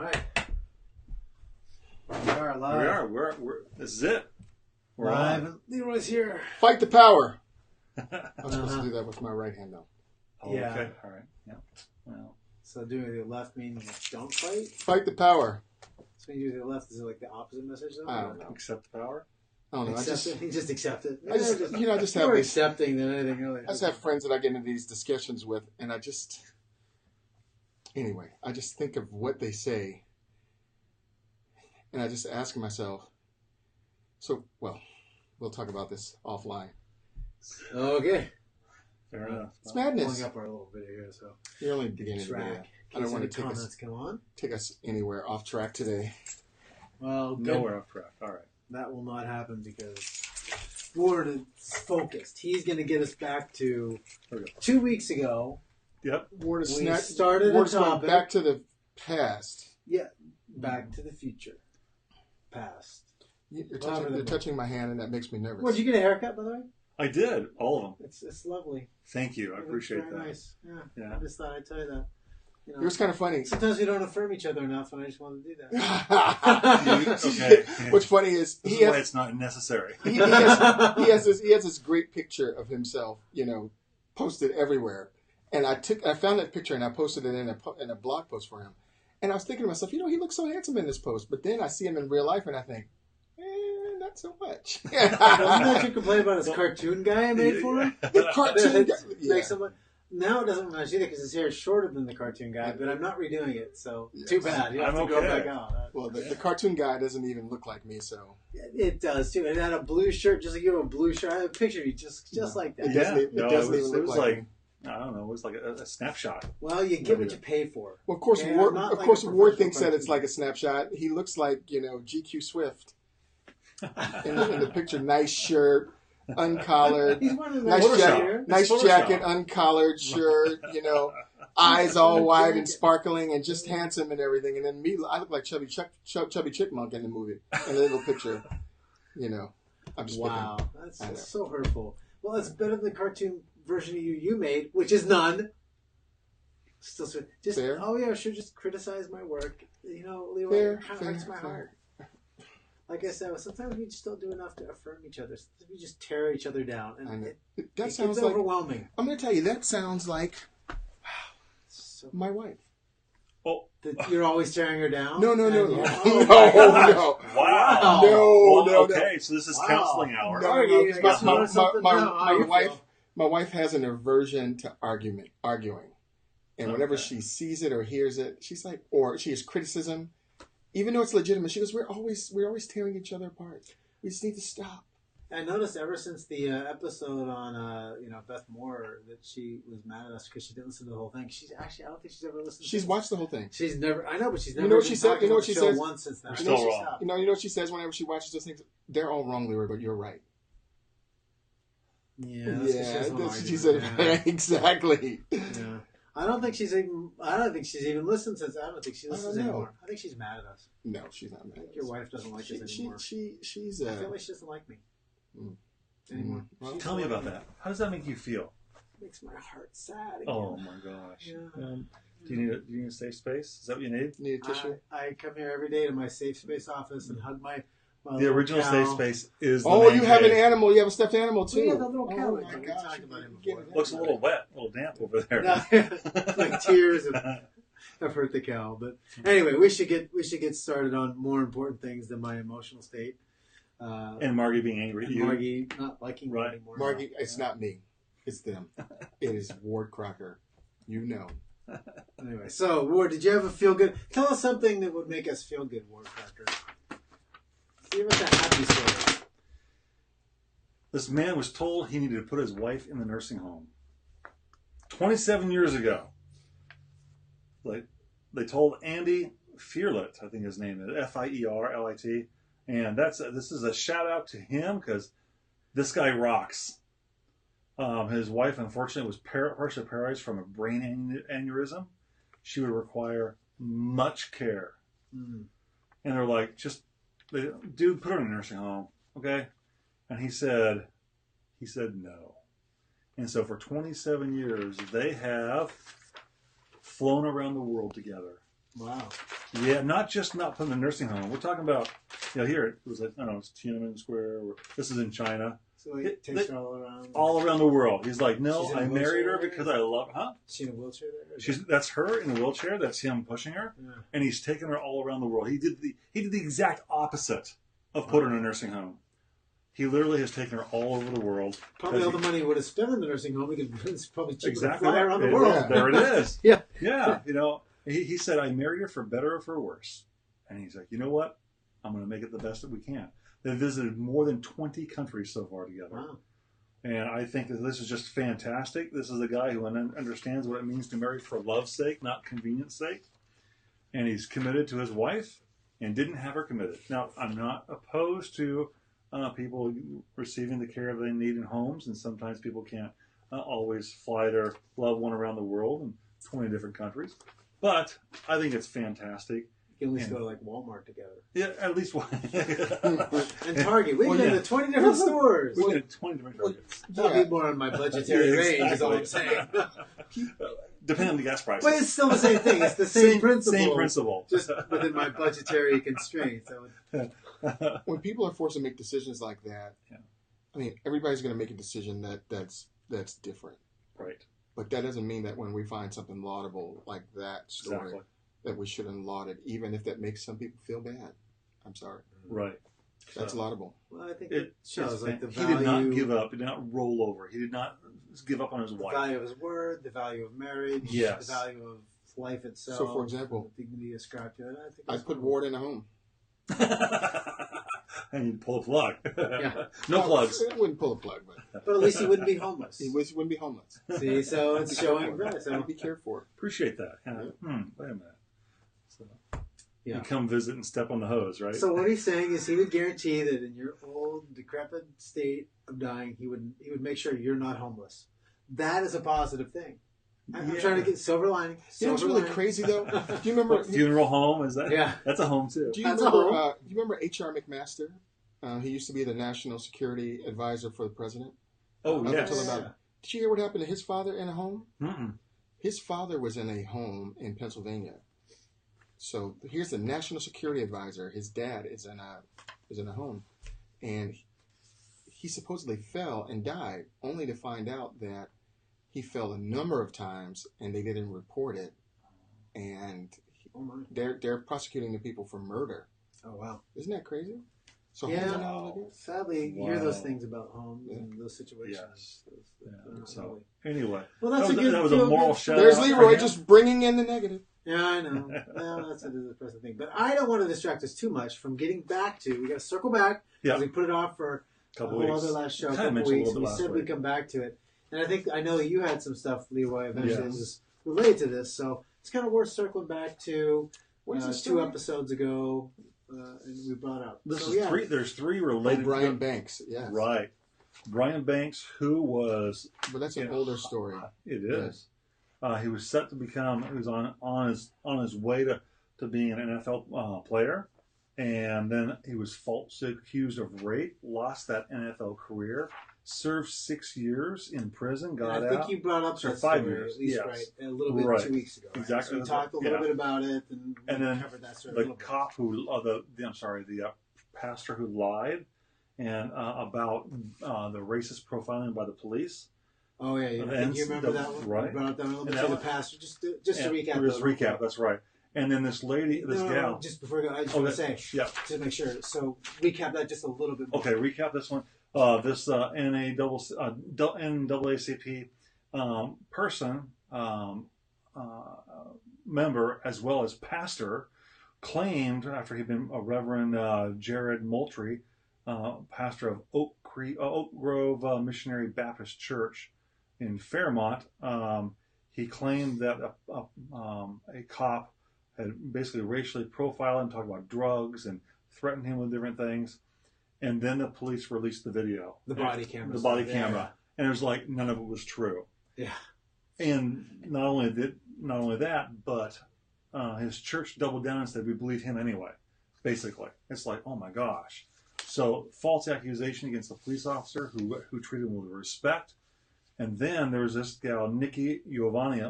right. We are live. We are. We're this is it. We're live. on. Leroy's here. Fight the power. I'm supposed to do that with my right hand, though. Oh, Yeah. Okay. All right. Yeah. Well. So doing the left means don't fight? Fight the power. So when you do the left, is it like the opposite message though? I don't know. Accept the power. I don't know. Accept it. You just accept it. I just have more these. accepting than anything really. I just have friends that I get into these discussions with, and I just think of what they say, and I just ask myself. So, well, we'll talk about this offline. Okay. Fair enough. It's madness. Pulling up our little video here, so You're only beginning of the video. I don't want to take us anywhere off track today. Well, good. Nowhere off track. All right. That will not happen because Ward is focused. He's going to get us back to 2 weeks ago. Yep. Ward is We started a topic. back to the past. Yeah, back to the future. Past. You're touching my hand, and that makes me nervous. Well, did you get a haircut, by the way? I did all of them. It's lovely. Thank you. I appreciate very that. Nice. Yeah. I just thought I'd tell you that. You know, It was kind of funny. sometimes we don't affirm each other enough, and I just wanted to do that. Okay. What's funny is This is why it's not necessary. he has this great picture of himself, posted everywhere. And I found that picture and I posted it in a blog post for him. And I was thinking to myself, he looks so handsome in this post. But then I see him in real life and I think, not so much. Wasn't that you complain about his cartoon guy I made for him? The cartoon guy. Makes him look. Now it doesn't matter either because his hair is shorter than the cartoon guy, but I'm not redoing it, so too bad. You have to go back out. Well, the cartoon guy doesn't even look like me, so. It does, too. It had a blue shirt, just like you have a blue shirt. I have a picture of you just like that. It doesn't even look like me. I don't know. It was like a snapshot. Well, you get what you pay for. Well, of course, Ward thinks that it's like a snapshot. He looks like, GQ Swift in the picture. Nice shirt. Uncollared, nice jacket, uncollared shirt, eyes all wide and sparkling, and just handsome and everything. And then me, I look like chubby chipmunk in the movie, in the little picture. I'm just wow, that's so hurtful. Well, it's better than the cartoon version of you made, which is none. Still, just fair. Oh yeah, sure. Just criticize my work. Leroy, it kind of hurts my heart. Like I said, sometimes we just don't do enough to affirm each other. Sometimes we just tear each other down, and it sounds overwhelming. I'm going to tell you, that sounds like my wife. Oh, you're always tearing her down. No. Wow. No. Okay, so this is counseling hour. My wife has an aversion to arguing, and whenever she sees it or hears it, she's like, or she has criticism. Even though it's legitimate, she goes, we're always tearing each other apart. We just need to stop. I noticed ever since the episode on Beth Moore that she was mad at us because she didn't listen to the whole thing. I don't think she's ever listened. She's watched the whole thing. She's never. I know, but she's never. You know what she said? You know what she says? Once since then. We're still wrong. You know what she says whenever she watches those things? They're all wrong, Leroy, but you're right. Yeah, that's what she said. Yeah. Exactly. Yeah. I don't think she's even listened since. I don't think she listens anymore. I think she's mad at us. No, she's not mad. I think your wife doesn't like us anymore. She's. I feel like she doesn't like me anymore. Well, tell me about that. How does that make you feel? It makes my heart sad. Again. Oh my gosh. Yeah. Do you need a safe space? Is that what you need? Need a tissue? I come here every day to my safe space office and hug my. The original safe space is. You have an animal. You have a stuffed animal too. Yeah, the little cow. Oh my gosh! Looks a little wet, a little damp over there. Like tears have hurt the cow. But anyway, we should get started on more important things than my emotional state. And Margie being angry at you. Margie not liking me anymore. Margie, it's not me. It's them. It is Ward Crocker. Anyway, so Ward, did you have a feel good? Tell us something that would make us feel good, Ward Crocker. Give us a happy story. This man was told he needed to put his wife in the nursing home. 27 years ago. They told Andy Fearlet, I think his name is, Fierlit. And this is a shout out to him because this guy rocks. His wife, unfortunately, was partially paralyzed from a brain aneurysm. She would require much care. And they're like, dude, put her in a nursing home, okay? And he said no. And so for 27 years, they have flown around the world together. Wow. Yeah, not put in the nursing home. We're talking about, here it was like, I don't know, it's Tiananmen Square. This is in China. So he takes her all around? All around the world. He's like, no, I married her because I love her. Huh? Is she in a wheelchair there? That's her in a wheelchair. That's him pushing her. Yeah. And he's taking her all around the world. He did the exact opposite of put her in a nursing home. He literally has taken her all over the world. Probably all the money he would have spent in the nursing home. It's probably cheaper to fly around the world. Yeah. There it is. Yeah. Yeah. He said, I married her for better or for worse. And he's like, you know what? I'm going to make it the best that we can. They visited more than 20 countries so far together. Wow. And I think that this is just fantastic. This is a guy who understands what it means to marry for love's sake, not convenience sake. And he's committed to his wife and didn't have her committed. Now, I'm not opposed to people receiving the care they need in homes, and sometimes people can't always fly their loved one around the world in 20 different countries. But I think it's fantastic. You can at least go to like Walmart together. Yeah, at least one. And Target. We've been to 20 different stores. We've been to 20 different Targets. That'll be more on my budgetary range, is all I'm saying. Depending on the gas prices. But it's still the same thing. It's the same principle. Same principle. Just within my budgetary constraints. When people are forced to make decisions like that, I mean, everybody's going to make a decision that's different. Right. But that doesn't mean that when we find something laudable like that story, that we shouldn't laud it, even if that makes some people feel bad. I'm sorry. Right. That's laudable. Well, I think it shows like the value. He did not give up. He did not roll over. He did not give up on his wife. The value of his word, the value of marriage, the value of life itself. So, for example, the dignity ascribed to it. I'd put Ward in a home. And you'd pull a plug. Yeah. No plugs. I wouldn't pull a plug, but at least he wouldn't be homeless. He wouldn't be homeless. See, so it's showing that. So be cared for. Appreciate that. Yeah. Wait a minute. So, you come visit and step on the hose, right? So what he's saying is he would guarantee that in your old, decrepit state of dying, he would make sure you're not homeless. That is a positive thing. I'm trying to get silver lining. You know what's really crazy though? Do you remember funeral home? Is that? Yeah, that's a home too. Do you remember H.R. McMaster? He used to be the national security advisor for the president. Oh, yes. Did you hear what happened to his father in a home? Mm-mm. His father was in a home in Pennsylvania. So here's the national security advisor. His dad is in a home, and he supposedly fell and died, only to find out that he fell a number of times and they didn't report it, and they're prosecuting the people for murder. Oh wow! Isn't that crazy? So sadly, you hear those things about homes and those situations. Yes. So anyway, well, that was a moral shout. There's Leroy just bringing in the negative. Yeah, I know. Well, that's a depressing thing. But I don't want to distract us too much from getting back to. We got to circle back because we put it off for a whole other last show, a couple weeks. We said we'd come back to it, and I know that you had some stuff, Leroy, eventually that was related to this. So it's kind of worth circling back to 2 episodes ago. And we brought up. There's 3 related. Brian Banks, yeah, right. Brian Banks, who was, but that's an older story. It is. He was set to become. He was on his way to being an NFL player, and then he was falsely accused of rape. Lost that NFL career. Served 6 years in prison. Got out. I think you brought up that 5 years, at least, right? A little bit 2 weeks ago. Right? Exactly. So we talked a little bit about it, and then covered that story. The cop who, the pastor who lied, and about the racist profiling by the police. Oh yeah. I think you remember that one. Right. You brought up that one a little bit. The pastor, just to recap. Just recap. That's right. And then this lady, gal. No, just before I go, I just want to say, to make sure. So recap that just a little bit more. Okay, recap this one. This NAACP person, member as well as pastor, claimed after he'd been a Reverend Jared Moultrie, pastor of Oak Grove Missionary Baptist Church in Fairmont, he claimed that a cop had basically racially profiled him, talked about drugs, and threatened him with different things. And then the police released the video. The body camera. The body camera. And it was like none of it was true. Yeah. And not only that, but his church doubled down and said, we believe him anyway. Basically. It's like, oh my gosh. So false accusation against the police officer who treated him with respect. And then there was this gal, Nikki Giovanni,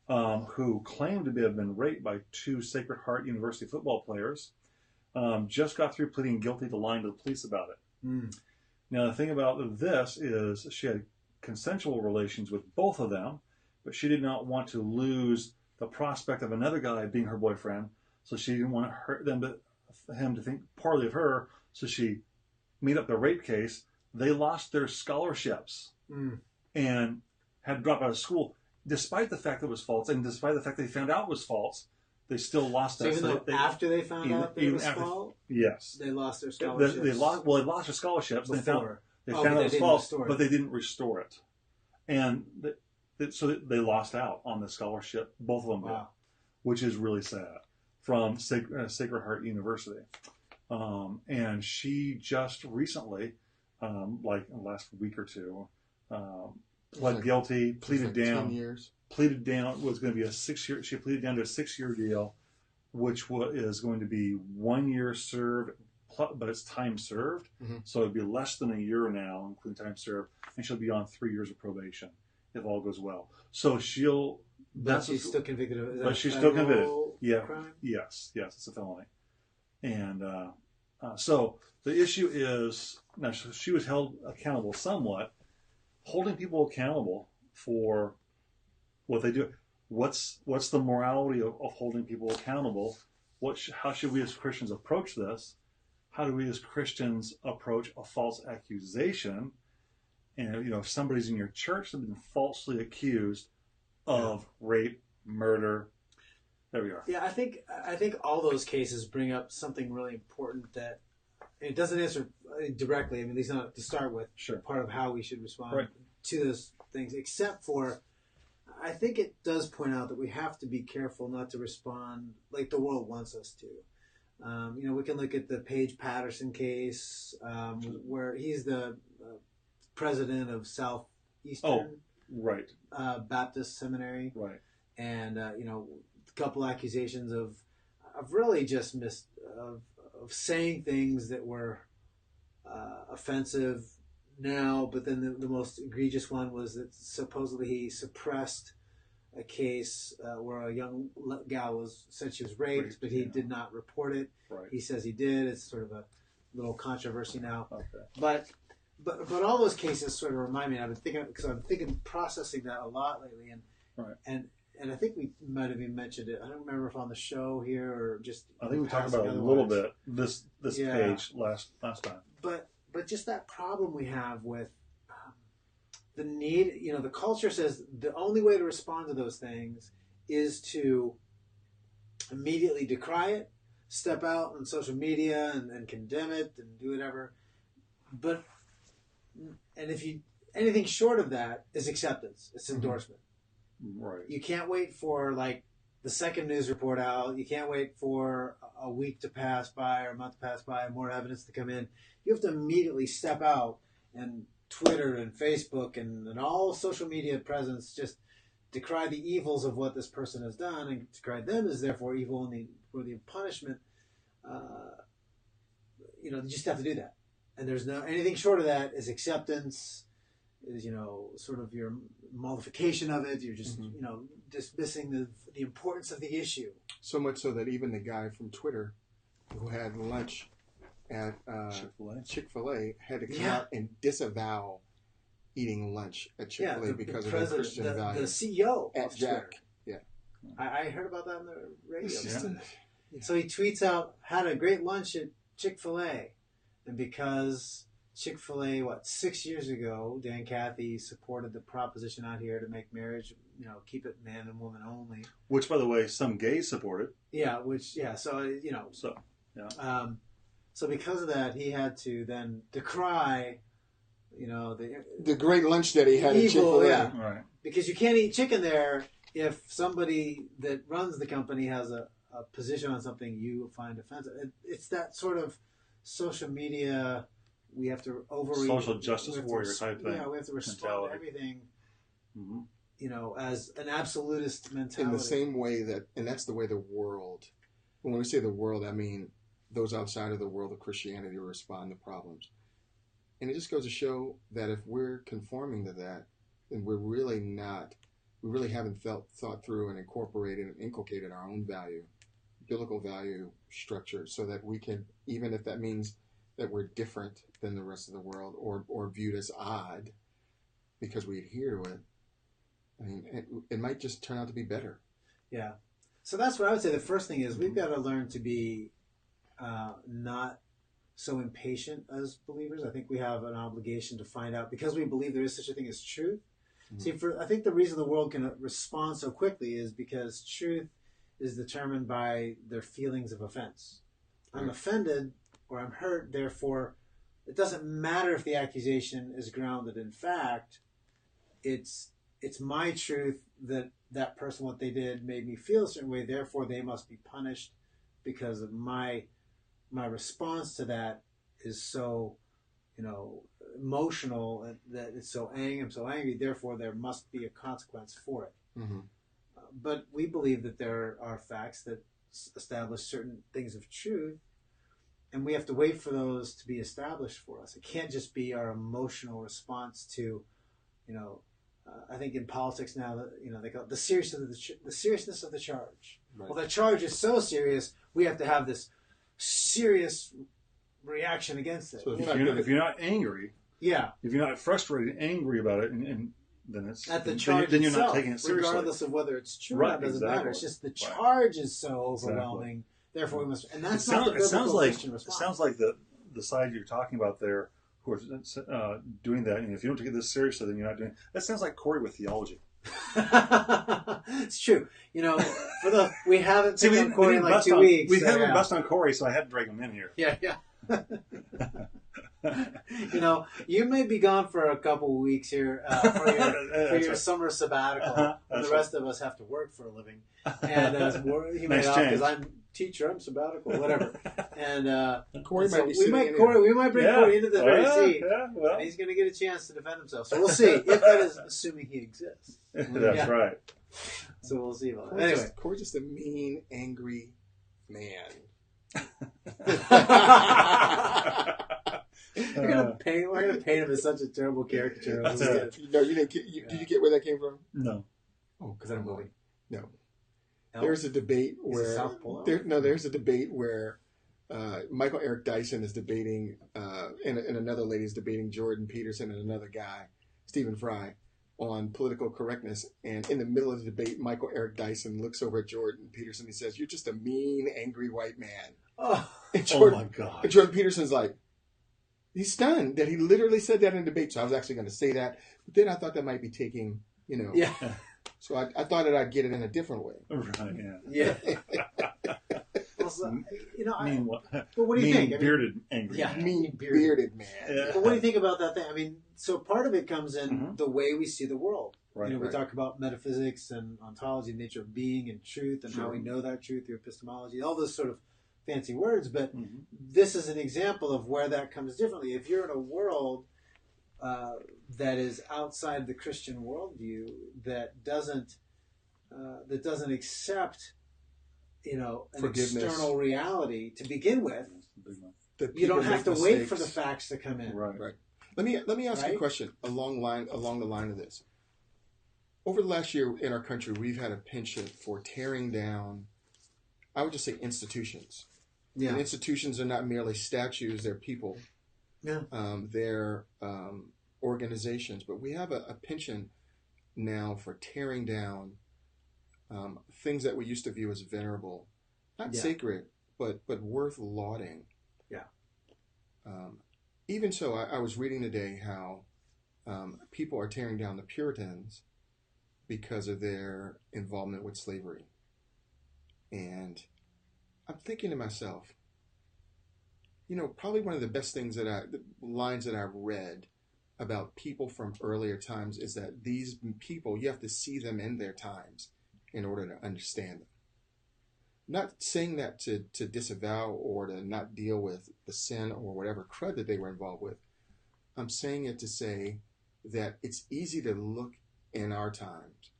who claimed to have been raped by 2 Sacred Heart University football players, just got through pleading guilty to lying to the police about it. Mm. Now, the thing about this is she had consensual relations with both of them, but she did not want to lose the prospect of another guy being her boyfriend, so she didn't want him to think poorly of her, so she made up the rape case. They lost their scholarships and had to drop out of school, despite the fact that it was false, and despite the fact they found out it was false, they still lost that. So after they found out that it was false? Yes. They lost their scholarships? They lost their scholarships. Before. They found out it was false, but they didn't restore it. And so they lost out on the scholarship, both of them did, which is really sad, from Sacred Heart University. And she just recently, like in the last week or two, pled guilty, pleaded down. 10 years. Pleaded down, was going to be a 6-year, she pleaded down to a 6-year deal, which is going to be 1 year served, but it's time served. Mm-hmm. So it'd be less than a year now, including time served, and she'll be on 3 years of probation if all goes well. So But she's still convicted of it. But she's still convicted. Yeah. Crime? Yes, it's a felony. And so the issue is, now she was held accountable somewhat. Holding people accountable for what they do. What's the morality of holding people accountable? How should we as Christians approach this? How do we as Christians approach a false accusation? And if somebody's in your church that's been falsely accused of rape, murder, there we are. Yeah, I think all those cases bring up something really important that it doesn't answer directly. I mean, at least not to start with. Sure. Part of how we should respond to those things, except for, I think it does point out that we have to be careful not to respond like the world wants us to. We can look at the Paige Patterson case, where he's the president of Southeastern Baptist Seminary, right? And a couple accusations of really just of saying things that were offensive now, but then the most egregious one was that supposedly he suppressed a case where a young gal said she was raped, but he did not report it. Right. He says he did. It's sort of a little controversy now. Okay. But all those cases sort of remind me. I've been processing that a lot lately, and I think we might have even mentioned it. I don't remember if on the show here or just. I think we talked about it a little bit this page last time. But just that problem we have with the need, the culture says the only way to respond to those things is to immediately decry it, step out on social media and condemn it and do whatever. And if anything short of that is acceptance, it's endorsement. Right. You can't wait for the second news report out. You can't wait for a week to pass by or a month to pass by and more evidence to come in. You have to immediately step out, and Twitter and Facebook and all social media presence just decry the evils of what this person has done and decry them as therefore evil and worthy of punishment. You just have to do that. And there's anything short of that is acceptance, is, sort of your mollification of it. You're just, dismissing the importance of the issue. So much so that even the guy from Twitter who had lunch at Chick-fil-A had to come out and disavow eating lunch at Chick-fil-A because of their Christian values. The CEO at Jack. Yeah. I heard about that on the radio. Yeah. So he tweets out, had a great lunch at Chick-fil-A. And because Chick-fil-A, 6 years ago, Dan Cathy supported the proposition out here to make marriage, keep it man and woman only. Which, by the way, some gays supported. Yeah, So because of that, he had to then decry, the great lunch that he had at Chick-fil-A. Yeah. Right. Because you can't eat chicken there if somebody that runs the company has a position on something you find offensive. It's that sort of social media. We have to overreach. Social justice warrior type thing. Yeah, we have to respond to everything, as an absolutist mentality. In the same way and that's the way the world, when we say the world, I mean those outside of the world of Christianity respond to problems. And it just goes to show that if we're conforming to that, then we're really not really haven't thought through and incorporated and inculcated our own biblical value structure, so that we can, even if that means that we're different than the rest of the world, or viewed as odd because we adhere to it, I mean, it might just turn out to be better. Yeah. So that's what I would say. The first thing is we've got to learn to be not so impatient as believers. I think we have an obligation to find out, because we believe there is such a thing as truth. Mm-hmm. See, I think the reason the world can respond so quickly is because truth is determined by their feelings of offense. Right. I'm offended or I'm hurt, therefore it doesn't matter if the accusation is grounded in fact. It's my truth that person, what they did made me feel a certain way, therefore they must be punished because of my response to that is so, emotional, that it's so angry, I'm so angry, therefore there must be a consequence for it. Mm-hmm. But we believe that there are facts that establish certain things of truth, and we have to wait for those to be established for us. It can't just be our emotional response to, I think in politics now, they call it the seriousness of the charge. Right. Well, the charge is so serious, we have to have this serious reaction against it. So if you're not angry, if you're not frustrated, angry about it, and then it's at the charge then you're itself, not taking it seriously, regardless of whether it's true or not. Doesn't matter. It's just the charge is so overwhelming. Therefore, we must. And that's not the biblical Christian response. It sounds like the side you're talking about there, who are doing that. And if you don't take this seriously, then you're not doing. That sounds like Corey with theology. It's true. We haven't picked on Corey in like 2 weeks. We haven't bust on Corey, so I had to drag him in here. Yeah. You may be gone for a couple of weeks here for your summer sabbatical. And the rest of us have to work for a living. And he may off because I'm teacher, I'm sabbatical, whatever. And Corey might be we might bring Corey into the very seat. Yeah, well. And he's going to get a chance to defend himself. So we'll see if that is assuming he exists. That's right. So we'll see about that. Anyway, Corey's just a mean, angry man. We're gonna paint him as such a terrible caricature. No, you didn't. Did you get where that came from? No. Oh, because I'm movie. No. There's a debate where there's a debate where Michael Eric Dyson is debating, and another lady is debating Jordan Peterson and another guy, Stephen Fry, on political correctness. And in the middle of the debate, Michael Eric Dyson looks over at Jordan Peterson. He says, "You're just a mean, angry white man." Oh my God! And Jordan Peterson's like, he's stunned that he literally said that in debate. So I was actually going to say that, but then I thought that might be taking, Yeah. So I thought that I'd get it in a different way. Right. Yeah. Also, but what do you think? Bearded, angry. Yeah. Mean bearded man. Yeah. But what do you think about that thing? I mean, so part of it comes in the way we see the world. Right. We talk about metaphysics and ontology, the nature of being and truth, and how we know that truth through epistemology, all those sort of fancy words. But this is an example of where that comes differently. If you're in a world that is outside the Christian worldview, that doesn't accept, an external reality to begin with, you don't have to wait for the facts to come in. Right. Let me ask you a question along the line of this. Over the last year in our country, we've had a penchant for tearing down, I would just say, institutions. Yeah. And institutions are not merely statues; they're people. Yeah. They're organizations, but we have a penchant now for tearing down things that we used to view as venerable, not sacred, but worth lauding. Yeah. Even so, I was reading today how people are tearing down the Puritans because of their involvement with slavery, and I'm thinking to myself, probably one of the best things lines that I've read about people from earlier times is that these people, you have to see them in their times in order to understand them. Not saying that to disavow or to not deal with the sin or whatever crud that they were involved with. I'm saying it to say that it's easy to look in our times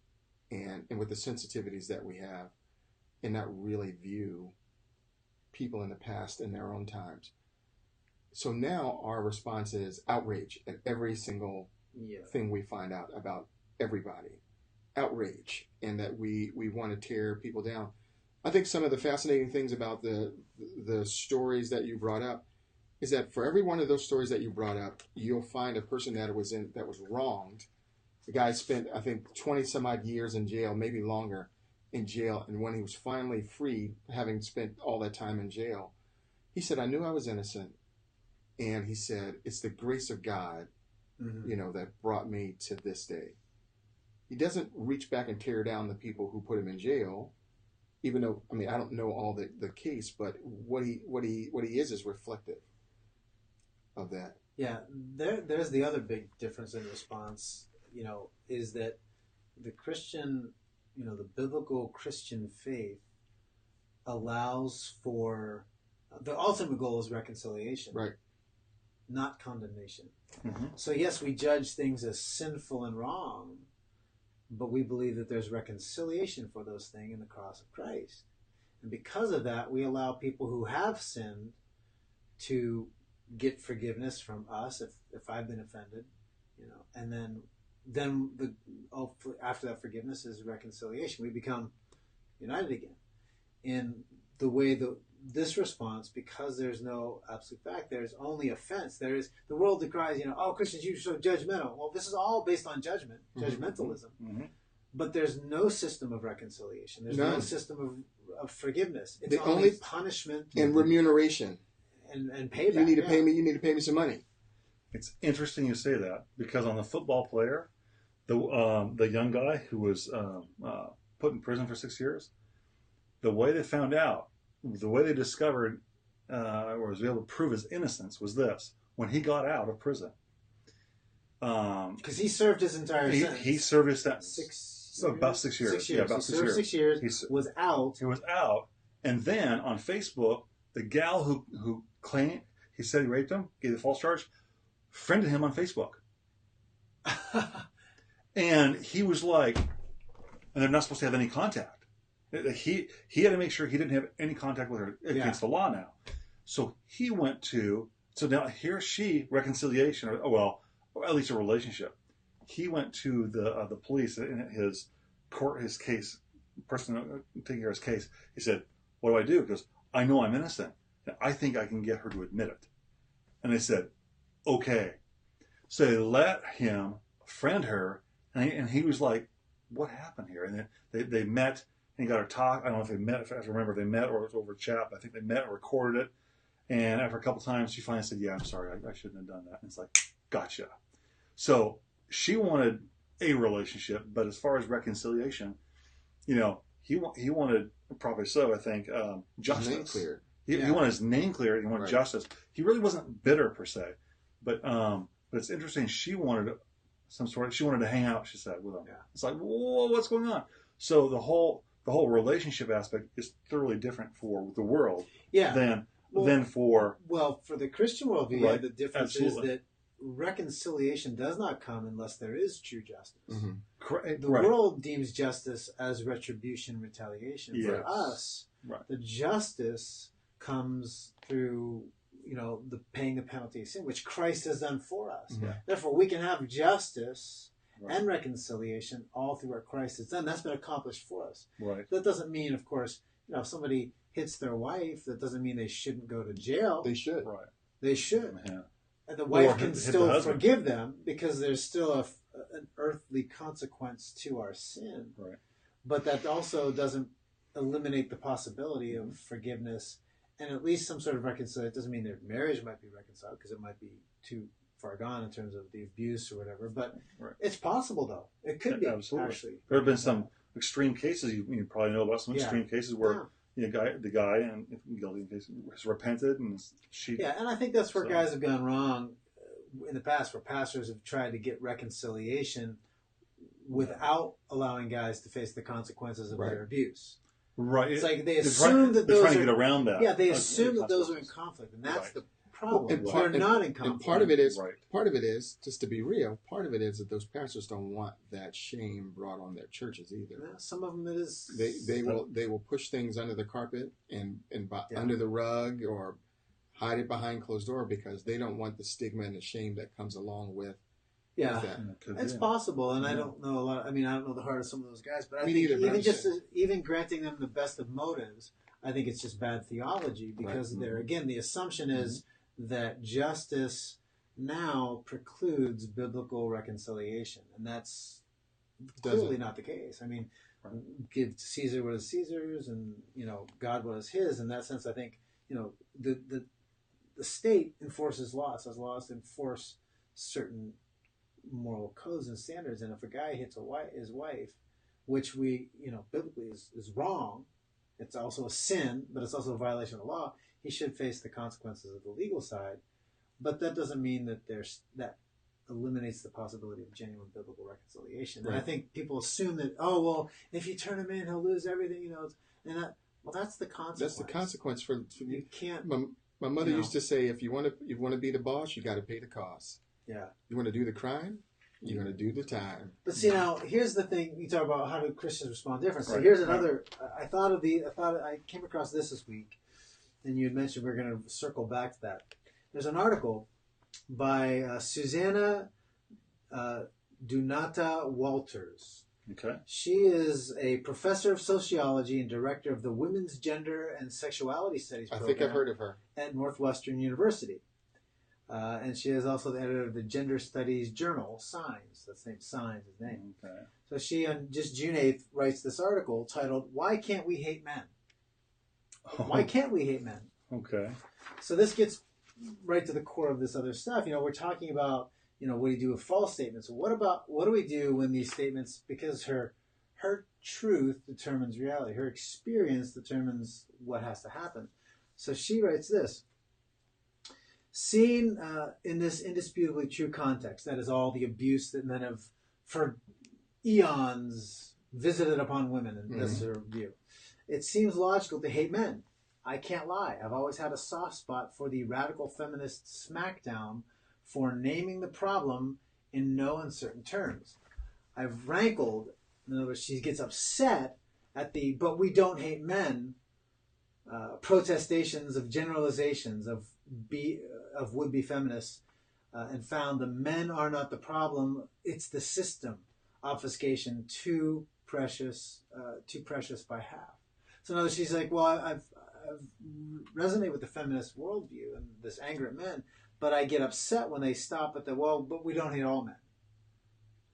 and with the sensitivities that we have and not really view people in the past in their own times. So now our response is outrage at every single thing we find out about everybody. outrage and that we want to tear people down. I think some of the fascinating things about the stories that you brought up is that for every one of those stories that you brought up, you'll find a person that was wronged. The guy spent, I think, 20 some odd years in jail, maybe longer in jail. And when he was finally freed, having spent all that time in jail, he said, I knew I was innocent. And he said, it's the grace of God, that brought me to this day. He doesn't reach back and tear down the people who put him in jail, even though, I mean, I don't know all the case, but what he is reflective of that. Yeah, there's the other big difference in response, is that the Christian, the biblical Christian faith allows for, the ultimate goal is reconciliation. Right. Not condemnation. Mm-hmm. So yes, we judge things as sinful and wrong, but we believe that there's reconciliation for those things in the cross of Christ. And because of that, we allow people who have sinned to get forgiveness from us if I've been offended, and then after that forgiveness is reconciliation. We become united again. In the way this response, because there's no absolute fact, there's only offense. There is, the world decries, Christians, you're so judgmental. Well, this is all based on judgment, judgmentalism. Mm-hmm. But there's no system of reconciliation. There's no system of forgiveness. It's only punishment and remuneration and payback. You need to pay me. You need to pay me some money. It's interesting you say that, because on the football player, the young guy who was put in prison for 6 years, the way they found out, the way they discovered or was able to prove his innocence was this: when he got out of prison, because he served his entire sentence. He served his sentence about 6 years. 6 years. Yeah, about he served 6 years. He was out. He was out, and then on Facebook, the gal who claimed he said he raped him, gave the false charge, friended him on Facebook, and he was like, and they're not supposed to have any contact. He had to make sure he didn't have any contact with her against the law now. So he went to, so now here she, reconciliation, or at least a relationship. He went to the police in his court, his case, person taking care of his case. He said, what do I do? He goes, I know I'm innocent. And I think I can get her to admit it. And they said, okay. So they let him friend her, and he was like, what happened here? And then they met, and he got her talk. I don't know if they met, if I remember if they met or it was over chat, but I think they met and recorded it. And after a couple times, she finally said, yeah, I'm sorry, I shouldn't have done that. And it's like, gotcha. So she wanted a relationship, but as far as reconciliation, he wanted, probably so, I think, justice. Name cleared. He wanted his name cleared. He wanted justice. He really wasn't bitter per se, but it's interesting. She wanted she wanted to hang out, she said, with him. Yeah. It's like, whoa, what's going on? So the whole relationship aspect is thoroughly different for the world than for the Christian worldview. The difference is that reconciliation does not come unless there is true justice. Mm-hmm. The world deems justice as retribution, retaliation. Yes. For us, the justice comes through the paying the penalty of sin, which Christ has done for us. Mm-hmm. Therefore, we can have justice and reconciliation all through what Christ has done. That's been accomplished for us. Right. That doesn't mean, of course, if somebody hits their wife, that doesn't mean they shouldn't go to jail. They should. Right. They should. Yeah. And the wife can still forgive them because there's still an earthly consequence to our sin. Right. But that also doesn't eliminate the possibility of forgiveness and at least some sort of reconciliation. It doesn't mean their marriage might be reconciled because it might be too far gone in terms of the abuse or whatever. But it's possible, though. It could be. Absolutely. Actually. There have been some extreme cases. You probably know about some extreme cases where the guy and guilty has repented and she. Yeah, and I think that's where guys have gone wrong in the past, where pastors have tried to get reconciliation without allowing guys to face the consequences of their abuse. Right. It's like they assume that those are trying to get around that. Yeah, they assume that those are in conflict, and that's the problem. They're not in conflict. And part of it is, just to be real, part of it is that those pastors don't want that shame brought on their churches either. Yeah, some of them it is. They will push things under the carpet and under the rug or hide it behind closed door because they don't want the stigma and the shame that comes along with Yeah, it's possible, and I don't know a lot. I mean, I don't know the heart of some of those guys, but I think even granting them the best of motives, I think it's just bad theology because again, the assumption is that justice now precludes biblical reconciliation, and that's clearly not the case. I mean, give to Caesar what is Caesar's, and God what is His. In that sense, I think the state enforces laws, has laws to enforce certain moral codes and standards, and if a guy hits his wife, which we biblically is wrong, it's also a sin, but it's also a violation of the law. He should face the consequences of the legal side, but that doesn't mean that that eliminates the possibility of genuine biblical reconciliation. Right. And I think people assume that if you turn him in, he'll lose everything. That's the consequence. That's the consequence for you can't. My mother used to say, if you want to be the boss, you got to pay the cost. Yeah. You want to do the crime, you're going to do the time. But see, now here's the thing: you talk about how do Christians respond different. So here's another. I came across this week, and you had mentioned we're going to circle back to that. There's an article by Susanna Dunata Walters. Okay. She is a professor of sociology and director of the Women's Gender and Sexuality Studies program. I think I've heard of her. At Northwestern University. And she is also the editor of the Gender Studies Journal, Signs. That's named Signs, his name. Okay. So she, on just June 8th, writes this article titled, "Why Can't We Hate Men?" Why can't we hate men? Okay. So this gets right to the core of this other stuff. We're talking about, what do you do with false statements? What do we do when these statements, because her truth determines reality, her experience determines what has to happen. So she writes this: seen in this indisputably true context, that is all the abuse that men have for eons visited upon women, and that's her view, it seems logical to hate men. I can't lie. I've always had a soft spot for the radical feminist smackdown for naming the problem in no uncertain terms. I've rankled, in other words, she gets upset at the "but we don't hate men" protestations of generalizations of would-be feminists, and found the men are not the problem, it's the system. Obfuscation too precious by half. So in other words, she's like, well, I've resonate with the feminist worldview and this anger at men, but I get upset when they stop at but we don't hate all men.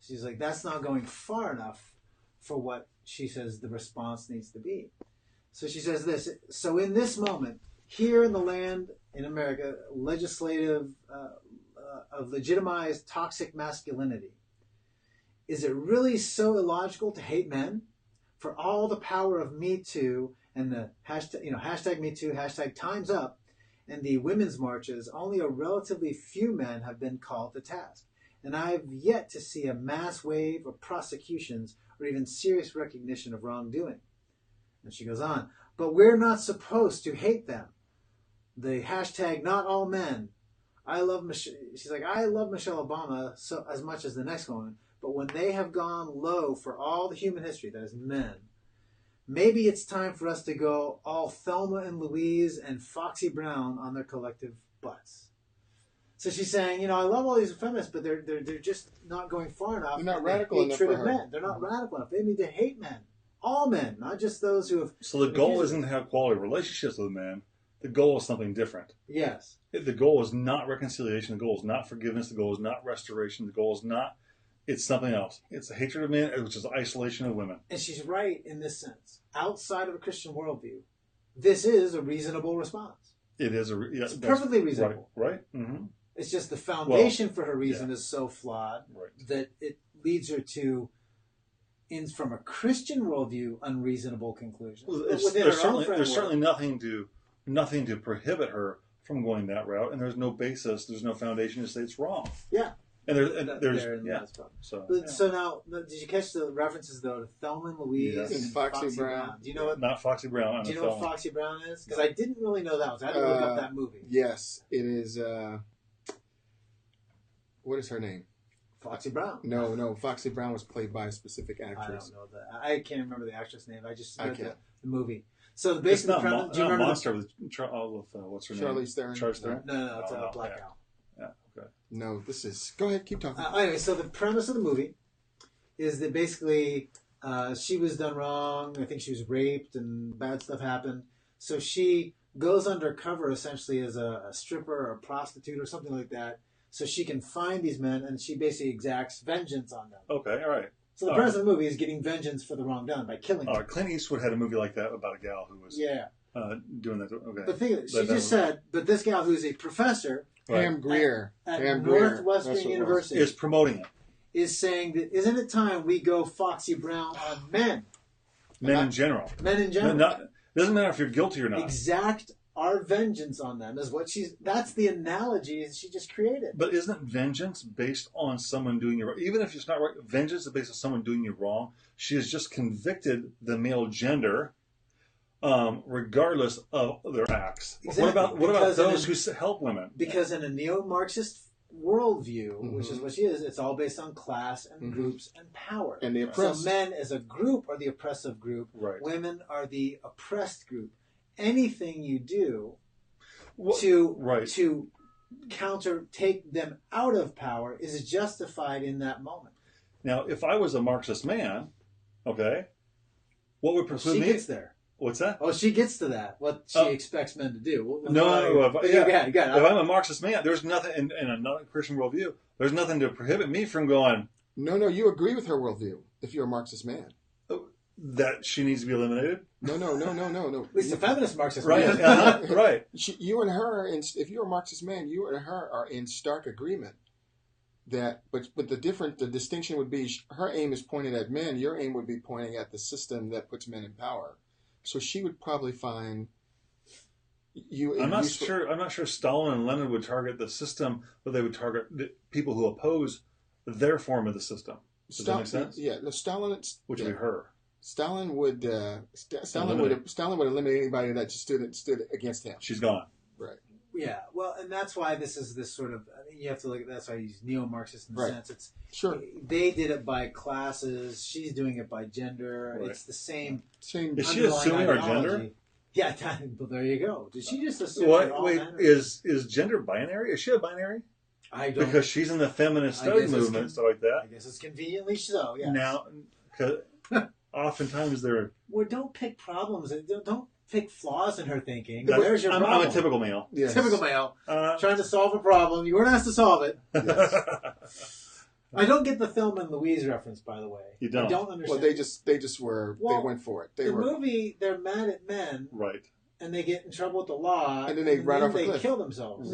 She's like, that's not going far enough for what she says the response needs to be. So she says this: so in this moment, here in the land, in America, legislative of legitimized toxic masculinity, is it really so illogical to hate men? For all the power of Me Too and the hashtag Me Too, hashtag Time's Up, and the women's marches, only a relatively few men have been called to task. And I've yet to see a mass wave of prosecutions or even serious recognition of wrongdoing. And she goes on, but we're not supposed to hate them. The hashtag Not All Men. She's like, I love Michelle Obama so as much as the next woman, but when they have gone low for all the human history, that is men, maybe it's time for us to go all Thelma and Louise and Foxy Brown on their collective butts. So she's saying, I love all these feminists, but they're just not going far enough. They're not radical enough for her. Men. They're not radical enough. They need to hate men. All men, not just those who have... So the goal isn't to have quality relationships with men. The goal is something different. Yes. The goal is not reconciliation. The goal is not forgiveness. The goal is not restoration. The goal is not... It's something else. It's a hatred of men, which is isolation of women. And she's right in this sense. Outside of a Christian worldview, this is a reasonable response. It is it's perfectly reasonable. Right. Mm-hmm. It's just the foundation for her reason is so flawed that it leads her to, from a Christian worldview, unreasonable conclusions. Well, there's certainly nothing to prohibit her from going that route, and there's no basis, there's no foundation to say it's wrong. Yeah. And So now, did you catch the references though to Thelma and Louise and Foxy Brown? Do you know what? Not Foxy Brown. Do you know what Foxy Brown is? Because I didn't really know that one. So I had to look up that movie. Yes, it is. What is her name? Foxy Brown. No. Foxy Brown was played by a specific actress. I don't know that. I can't remember the actress name. I just read the movie. So the basic premise. Monster with what's her name? Charlize Theron. Charlize Theron. No, it's a Black Cow. Yeah. Okay. No, this is... Go ahead, keep talking. Anyway, so the premise of the movie is that basically she was done wrong. I think she was raped and bad stuff happened. So she goes undercover essentially as a stripper or a prostitute or something like that, so she can find these men, and she basically exacts vengeance on them. Okay, all right. So the premise of the movie is getting vengeance for the wrong done by killing them. Clint Eastwood had a movie like that about a gal who was doing that. Okay. The thing is, she just said, but this gal who's a professor Pam Grier at Northwestern University is promoting it. Is saying that isn't it time we go Foxy Brown on men? Men in general. Men in general. Doesn't matter if you're guilty or not. Exact our vengeance on them is what that's the analogy she just created. But isn't vengeance based on someone doing you wrong? Even if it's not right, vengeance is based on someone doing you wrong. She has just convicted the male gender, regardless of their acts. Exactly. What about those who help women? Because in a neo-Marxist worldview, which is what she is, it's all based on class and groups and power. And the oppressed. So men as a group are the oppressive group. Right. Women are the oppressed group. Anything you do to take them out of power is justified in that moment. Now, if I was a Marxist man, okay, what would preclude me? She gets there. What's that? Oh, she gets to that. What she expects men to do. If I'm a Marxist man, there's nothing in a non-Christian worldview. There's nothing to prohibit me from going. No, you agree with her worldview if you're a Marxist man. That she needs to be eliminated? No. At least the feminist Marxist man. Right. You and her, if you're a Marxist man, you and her are in stark agreement. But the distinction would be her aim is pointed at men. Your aim would be pointing at the system that puts men in power. So she would probably find you. I'm not sure Stalin and Lenin would target the system, but they would target the people who oppose their form of the system. Does that make sense? Yeah. No, Stalin. Which would be her. Stalin would eliminate anybody that stood against him. She's gone. Right. Yeah. Well, and that's why this is this sort of. I mean, you have to look at that's why he's neo-Marxist in the sense. It's they did it by classes. She's doing it by gender. Right. It's the same. Is she assuming our gender? Yeah. Well, there you go. Did she just assume? Wait. Is gender binary? Is she a binary? I don't. Because she's in the feminist study movement and stuff like that. I guess it's conveniently so. Yeah. Now, oftentimes they're. Well, don't pick problems. Don't pick flaws in her thinking. There's your problem. I'm a typical male. Yes. Typical male. Trying to solve a problem. You weren't asked to solve it. Yes. I don't get the Thelma and Louise reference, by the way. You don't? I don't understand. Well, they went for it. Movie, they're mad at men. Right. And they get in trouble with the law. And then they run off a cliff. They kill themselves.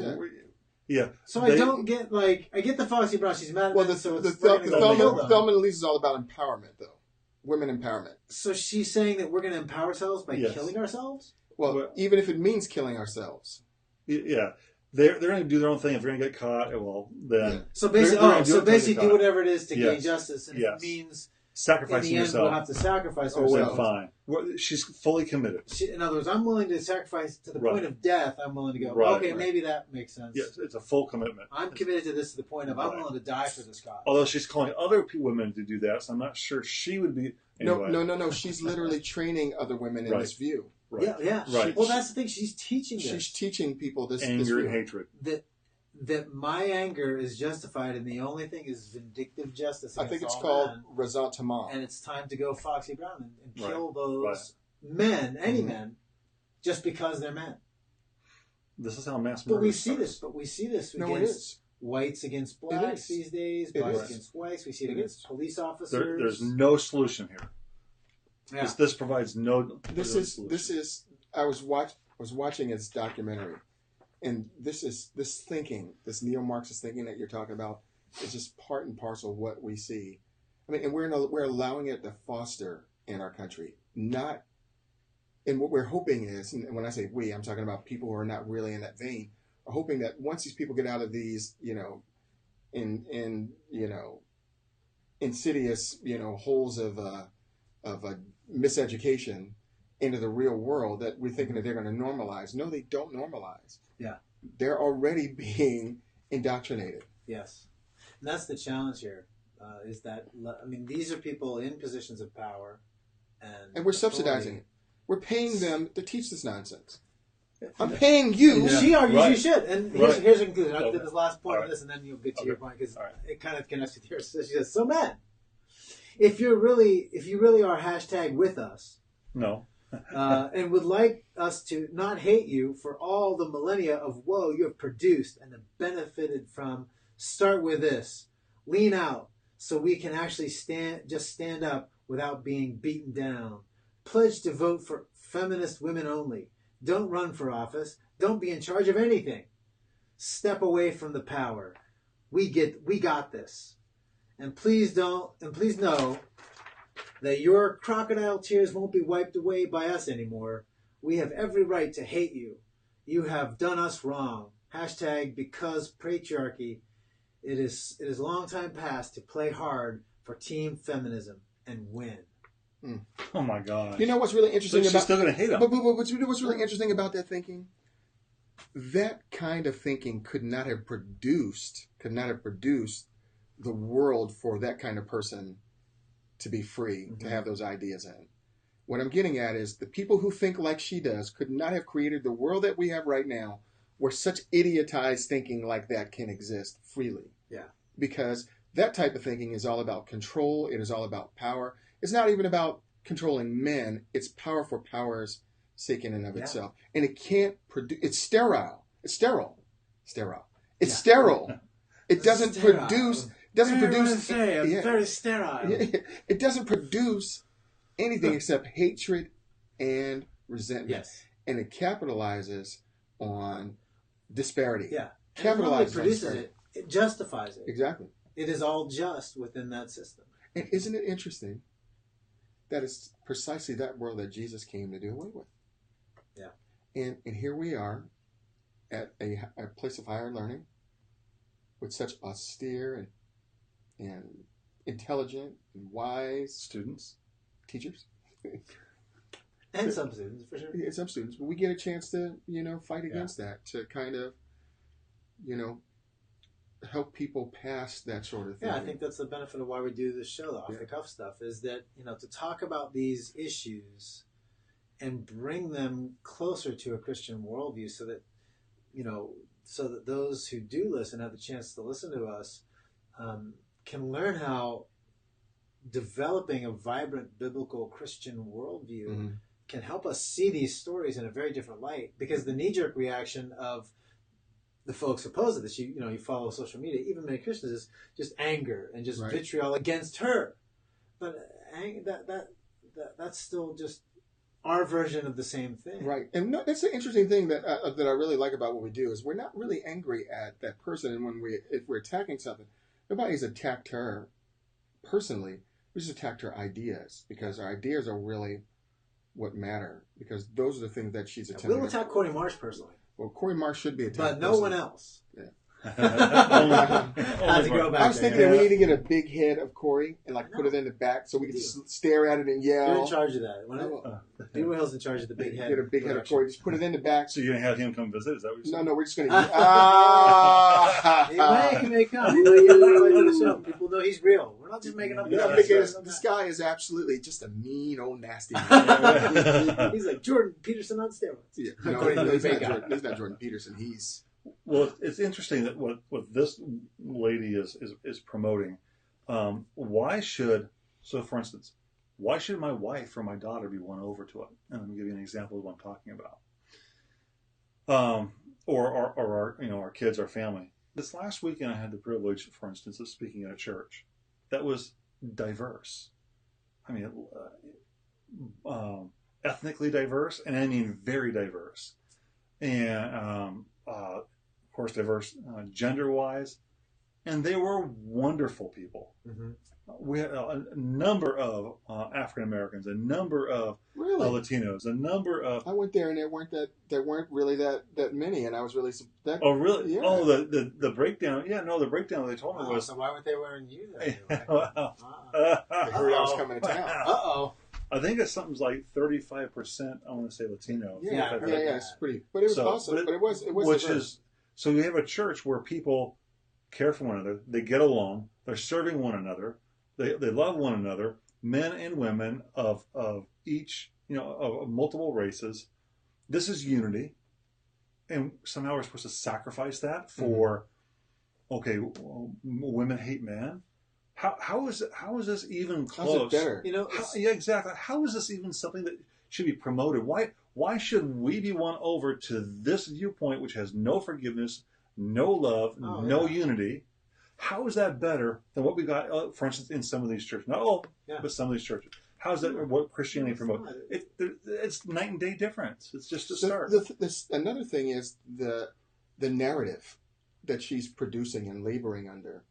Yeah. So I don't get, I get the Foxy Brown. She's mad at men, the Thelma and Louise is all about empowerment, though. Women empowerment. So she's saying that we're going to empower ourselves by killing ourselves? Well, even if it means killing ourselves. Yeah. They're going to do their own thing. If they're going to get caught, well, then... Yeah. So basically, do whatever it is to gain justice. And it means... Sacrificing in the end, yourself. We'll have to sacrifice ourselves. Fine. Well, she's fully committed. In other words, I'm willing to sacrifice to the point of death. I'm willing to go, maybe that makes sense. Yes, it's a full commitment. I'm committed to this to the point of I'm willing to die for this cause. Although she's calling other women to do that, so I'm not sure she would be... Anyway. No. She's literally training other women in this view. Right. Yeah. Right. Well, that's the thing. She's teaching this. She's teaching people this anger and hatred. That my anger is justified, and the only thing is vindictive justice. I think it's called ressentiment. And it's time to go Foxy Brown and kill those men, any men, just because they're men. This is how mass murder But we see this against whites against blacks these days, blacks against whites. We see it against police officers. There's no solution here. Yeah. This provides no. This is. I was watching its documentary, and this thinking, this neo-Marxist thinking that you're talking about, is just part and parcel of what we see. I mean, and we're allowing it to foster in our country. Not, and what we're hoping is, and when I say we, I'm talking about people who are not really in that vein, are hoping that once these people get out of these, insidious, holes of a miseducation into the real world, that we're thinking that they're going to normalize. No, they don't normalize. Yeah. They're already being indoctrinated. Yes. And that's the challenge here, is that, these are people in positions of power. And we're subsidizing it. We're paying them to teach this nonsense. I'm paying you. Yeah. She argues you should. And here's a conclusion. I'll get this last point of this, and then you'll get to your point, because it kind of connects with yours. So she says, so men, if you really are hashtag with us, no, and would like us to not hate you for all the millennia of woe you have produced and have benefited from, start with this: lean out so we can actually stand up without being beaten down. Pledge to vote for feminist women only. Don't run for office. Don't be in charge of anything. Step away from the power. We got this. And please know that your crocodile tears won't be wiped away by us anymore. We have every right to hate you. You have done us wrong. Hashtag because patriarchy. It is a long time past to play hard for team feminism and win. Oh my God! You know what's really interesting about? She's still going to hate him. But what's really interesting about that thinking? That kind of thinking could not have produced the world for that kind of person to be free, to have those ideas in. What I'm getting at is the people who think like she does could not have created the world that we have right now, where such idiotized thinking like that can exist freely. Yeah. Because that type of thinking is all about control. It is all about power. It's not even about controlling men. It's power for power's sake in and of itself. And it can't produce. It's sterile. It's sterile. It's sterile. It doesn't produce. Very sterile. It doesn't produce anything except hatred and resentment. Yes. And it capitalizes on disparity. Yeah. Capitalizes on disparity. It justifies it. Exactly. It is all just within that system. And isn't it interesting that it's precisely that world that Jesus came to do away with? Yeah. And here we are at a place of higher learning with such austere and intelligent and wise students, teachers. And some students, for sure. Yeah, some students. But we get a chance to, fight against that, to kind of, help people pass that sort of thing. Yeah, I think that's the benefit of why we do this show, the off-the-cuff stuff, is that, to talk about these issues and bring them closer to a Christian worldview so that, so that those who do listen, have the chance to listen to us, can learn how developing a vibrant biblical Christian worldview can help us see these stories in a very different light. Because the knee-jerk reaction of the folks opposed to this, you follow social media, even many Christians, is just anger and just vitriol against her. But that's still just our version of the same thing. Right. And that's the interesting thing that I really like about what we do, is we're not really angry at that person. And if we're attacking something, nobody's attacked her personally. We just attacked her ideas, because our ideas are really what matter, because those are the things that she's attacking. We'll attack Corey Marsh personally. Well, Corey Marsh should be attacked, but no one else. Yeah. I was thinking that we need to get a big head of Corey and put it in the back so we can just stare at it and yell. You're in charge of that. Peter Whale's in charge of the big head. Get a big head of Corey. Just put it in the back. So you're gonna have him come visit? Is that what you're saying? No, we're just gonna. He may come. He may get to the show. People know he's real. We're not just making up. This guy is absolutely just a mean old nasty man. He's like Jordan Peterson on steroids. Yeah. No, he's not Jordan Peterson. He's. Well, it's interesting that what this lady is promoting. For instance, why should my wife or my daughter be won over to it? And I'm giving you an example of what I'm talking about. Or our kids, our family. This last weekend, I had the privilege, for instance, of speaking at a church that was diverse. I mean, ethnically diverse, and I mean very diverse, and of course diverse gender-wise, and they were wonderful people. Mm-hmm. We had a number of African Americans, a number of Latinos, a number of. I went there and there weren't really that many, and I was really. Oh really? Yeah. Oh, the breakdown. Yeah, no, the breakdown they told me was. So why weren't they wearing you then? They heard I was coming to town. I think it's something like 35%. I want to say Latino. Yeah, it's pretty. But it was awesome. But it was which diverse. So you have a church where people care for one another. They get along. They're serving one another. They love one another, men and women of each, of multiple races. This is unity. and somehow we're supposed to sacrifice that for, okay, women hate men. How is this even close? How's it better? Yeah, exactly. How is this even something that should be promoted? Why should we be won over to this viewpoint, which has no forgiveness, no love, no unity? How is that better than what we got, for instance, in some of these churches? Not all, but some of these churches. How is that what Christianity promotes? It's night and day difference. It's just a start. Another thing is the narrative that she's producing and laboring under.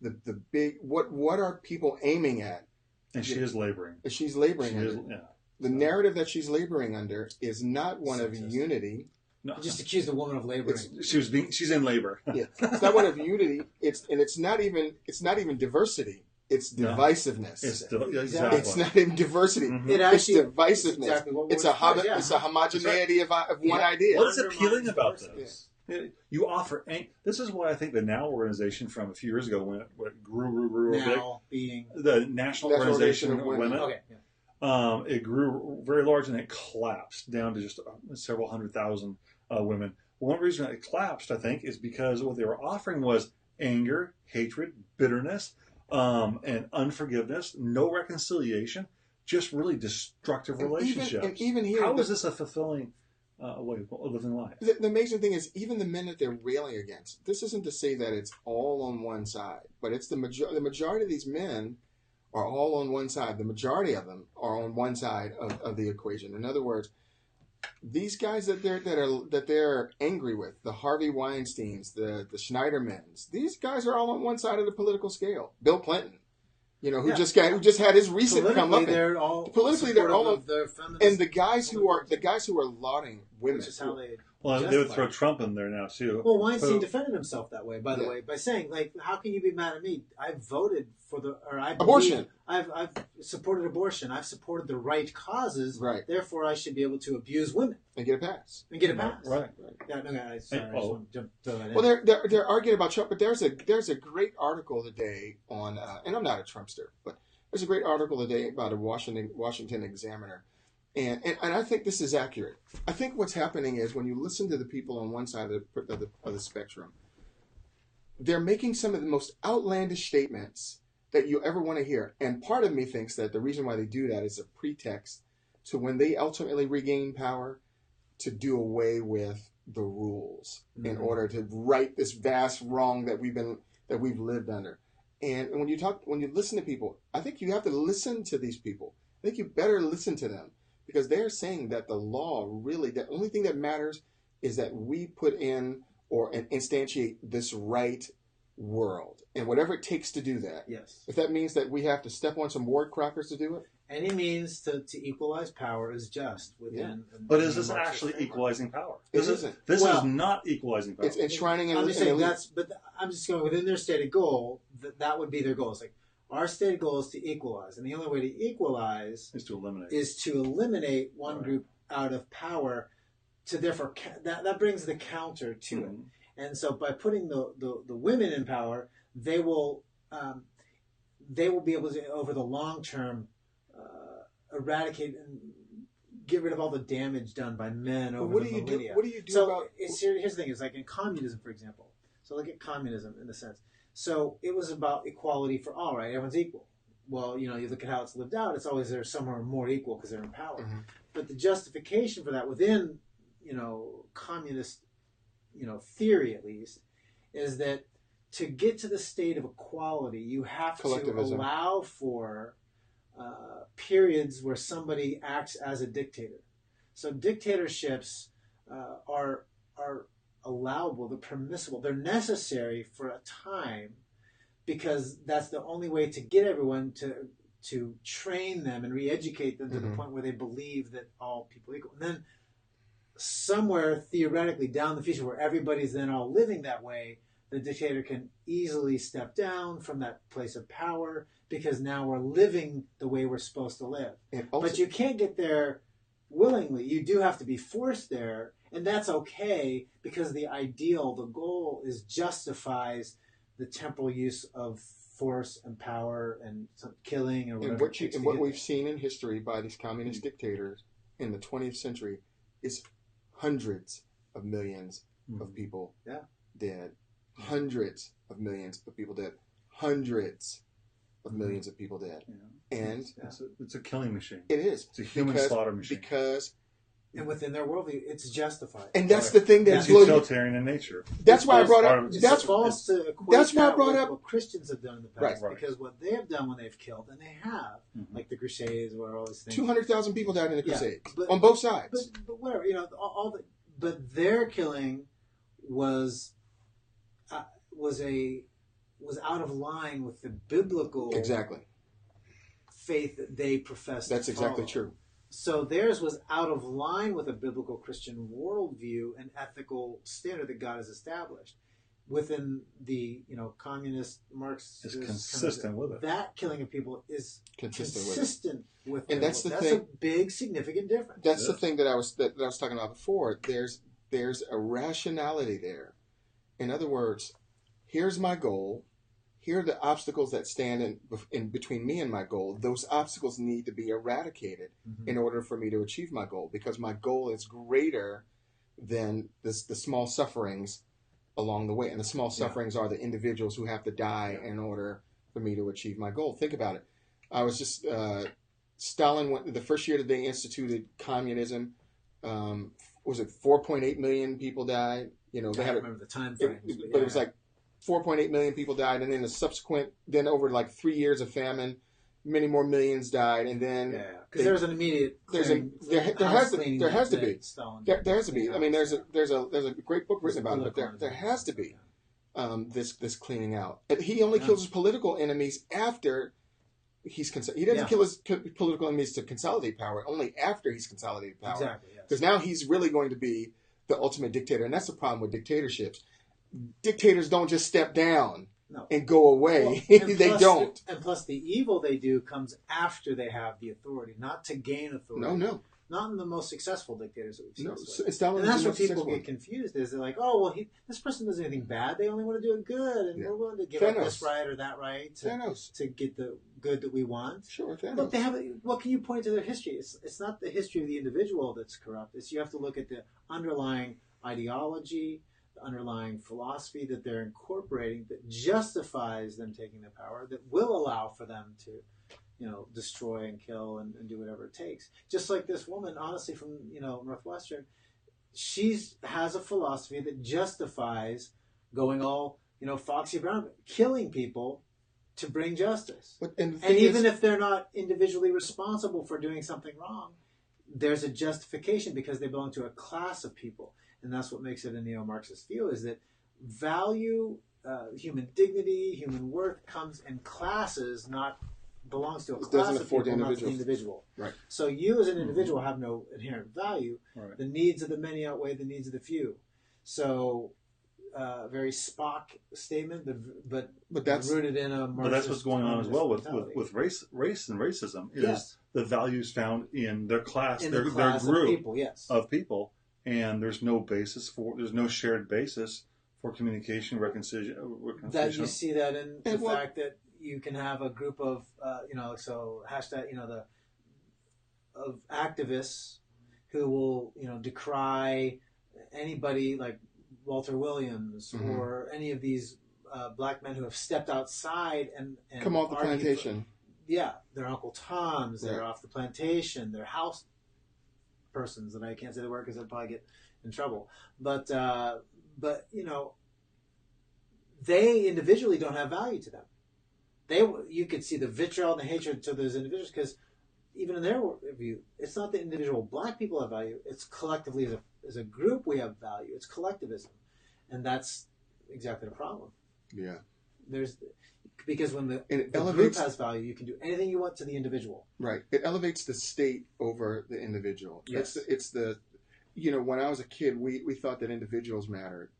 The big what are people aiming at? And she is laboring. She's laboring under. The narrative that she's laboring under is not one of unity. No, just accused a woman of laboring. She's in labor. Yeah, it's not one of unity. It's not even diversity. It's divisiveness. Exactly. It's not even diversity. It's divisiveness. Exactly it's a homogeneity of one idea. What's appealing about this? Yeah. You offer. This is why I think the NOW organization from a few years ago, when it grew now big, being the National Organization of Women. Okay. It grew very large and it collapsed down to just several 100,000 women. One reason it collapsed, I think, is because what they were offering was anger, hatred, bitterness, and unforgiveness, no reconciliation, just really destructive relationships. And even here, how is this a fulfilling way of living life? The amazing thing is, even the men that they're railing against, this isn't to say that it's all on one side, but it's the majority of these men are all on one side. The majority of them are on one side of the equation. In other words, these guys that they're angry with, the Harvey Weinsteins, the Schneidermans, these guys are all on one side of the political scale. Bill Clinton, who just had his recent come up. Politically, they're all and the guys who are lauding women. Which is how they. Well, they would throw Trump in there now too. Well, Weinstein defended himself that way, by the way, by saying, how can you be mad at me? I voted for abortion. I've supported abortion. I've supported the right causes. Right. Therefore, I should be able to abuse women and get a pass. Right. Yeah. No, I just want to throw that in. Well, they're arguing about Trump, but there's a great article today on, and I'm not a Trumpster, but there's a great article today about a Washington Examiner. And I think this is accurate. I think what's happening is when you listen to the people on one side of the spectrum, they're making some of the most outlandish statements that you ever want to hear. And part of me thinks that the reason why they do that is a pretext to when they ultimately regain power to do away with the rules in order to right this vast wrong that we've lived under. And when you listen to people, I think you have to listen to these people. I think you better listen to them. Because they're saying that the law really, the only thing that matters is that we put in or instantiate this right world. And whatever it takes to do that. Yes. If that means that we have to step on some wart crackers to do it. Any means to equalize power is just within. Yeah. But is this actually equalizing power? This is not equalizing power. It's enshrining an elite. I'm just going within their stated goal, that would be their goal. It's like, our stated goal is to equalize, and the only way to equalize is to eliminate one group out of power. To therefore that brings the counter to it, and so by putting the women in power, they will be able to over the long term eradicate and get rid of all the damage done by men over the millennia. What do you do about? Here's the thing: is like in communism, for example. So look at communism in a sense. So it was about equality for all, right? Everyone's equal. Well, you look at how it's lived out. It's always they're somewhere more equal because they're in power. Mm-hmm. But the justification for that within, communist, theory at least, is that to get to the state of equality, you have to allow for periods where somebody acts as a dictator. So dictatorships are allowable, they're permissible, they're necessary for a time because that's the only way to get everyone to train them and re-educate them to the point where they believe that all people are equal. And then somewhere theoretically down the future where everybody's then all living that way, the dictator can easily step down from that place of power because now we're living the way we're supposed to live. But you can't get there willingly. You do have to be forced there. And that's okay because the goal justifies the temporal use of force and power and some killing or whatever. And what we've seen in history by these communist dictators in the 20th century is hundreds of millions of people dead. Hundreds of millions of people dead. Hundreds of millions of people dead. Yeah. And it's a killing machine. It is. It's a human slaughter machine. And within their worldview, it's justified. And that's the thing that's utilitarian in nature. That's why I brought up. That's false to equate. That's why I brought up what Christians have done in the past. Right. Because what they have done when they've killed, and they have, like the Crusades or all these things. 200,000 people died in the Crusades on both sides. But whatever, but their killing was out of line with the biblical faith that they professed. That's exactly true. So theirs was out of line with a biblical Christian worldview and ethical standard that God has established. Within the communist Marxist, is consistent with it. That killing of people is consistent with it. And that's a big significant difference. That's the thing that I was talking about before. There's a rationality there. In other words, here's my goal. Here are the obstacles that stand in between me and my goal. Those obstacles need to be eradicated in order for me to achieve my goal, because my goal is greater than the small sufferings along the way. And the small sufferings are the individuals who have to die in order for me to achieve my goal. Think about it. I was just, Stalin, the first year that they instituted communism, was it 4.8 million people died? I don't remember the time frame. But it was like 4.8 million people died, and then then over like 3 years of famine, many more millions died, and then because there was an immediate there has to be. I mean, there's a great book written about it, but there has to be this cleaning out. And he only kills his political enemies after he doesn't kill his political enemies to consolidate power. Only after he's consolidated power. Exactly. Because now he's really going to be the ultimate dictator, and that's the problem with dictatorships. Dictators don't just step down and go away. They don't. And plus, the evil they do comes after they have the authority, not to gain authority. No. Not in the most successful dictators that we've seen. No, and that's where people get confused. Is they're like, oh, well, this person doesn't do anything bad. They only want to do it good, and we're willing to give up this right or that right to get the good that we want. Sure, Thanos. Look, what can you point to their history? It's not the history of the individual that's corrupt. You have to look at the underlying ideology, the underlying philosophy that they're incorporating that justifies them taking the power, that will allow for them to destroy and kill and do whatever it takes. Just like this woman, honestly, from Northwestern, she has a philosophy that justifies going all Foxy Brown, killing people to bring justice. And even if they're not individually responsible for doing something wrong, there's a justification because they belong to a class of people. And that's what makes it a neo-Marxist view, is that value, human dignity, human worth comes in classes, belongs to a class of people, not to the individual. Right. So you as an individual have no inherent value. Right. The needs of the many outweigh the needs of the few. So, very Spock statement, but that's rooted in a Marxist. But that's what's going on as well with race and racism is the values found in their class, their group of people, and there's no shared basis for communication, reconciliation. That you see that in the fact that you can have a group of, of activists who will, decry anybody like Walter Williams or any of these black men who have stepped outside and come off the plantation. They're Uncle Toms. They're off the plantation. They're house persons, and I can't say the word because I'd probably get in trouble. But they individually don't have value to them. You could see the vitriol and the hatred to those individuals because even in their view, it's not that individual black people have value. It's collectively as a group we have value. It's collectivism, and that's exactly the problem. Yeah, because when the group has value, you can do anything you want to the individual. Right. It elevates the state over the individual. Yes. It's the when I was a kid, we thought that individuals mattered.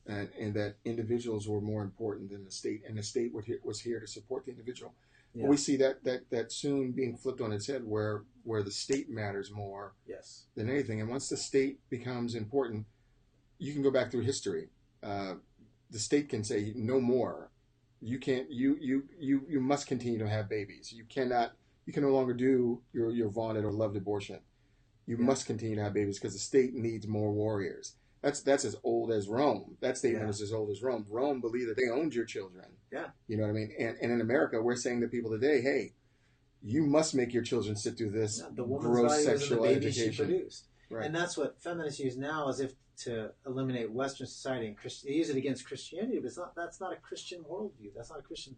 And that individuals were more important than the state, and the state was here to support the individual. Yeah. We see that soon being flipped on its head, where the state matters more than anything. And once the state becomes important, you can go back through history. The state can say no more. You can't. You must continue to have babies. You cannot. You can no longer do your vaunted or loved abortion. You must continue to have babies because the state needs more warriors. That's as old as Rome. That statement is as old as Rome. Rome believed that they owned your children. Yeah. You know what I mean? And in America, we're saying to people today, hey, you must make your children sit through this gross sexual education. She produced. Right. And that's what feminists use now as if to eliminate Western society and they use it against Christianity, but that's not a Christian worldview. That's not a Christian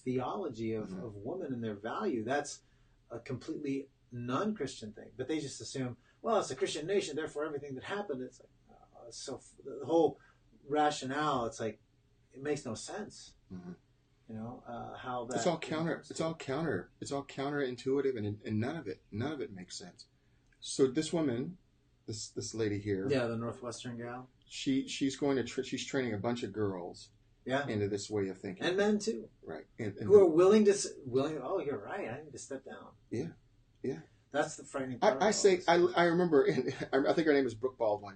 theology of women and their value. That's a completely non-Christian thing. But they just assume, well, it's a Christian nation, therefore everything that happened, it's like, so the whole rationale, it's like, it makes no sense. Mm-hmm. You know, how that... It's all counterintuitive, and none of it makes sense. So this woman, this lady here... Yeah, the Northwestern gal. She's going to... she's training a bunch of girls into this way of thinking. And men, too. Right. And who are willing, oh, you're right, I need to step down. Yeah, yeah. That's the frightening part. I remember, I think her name is Brooke Baldwin.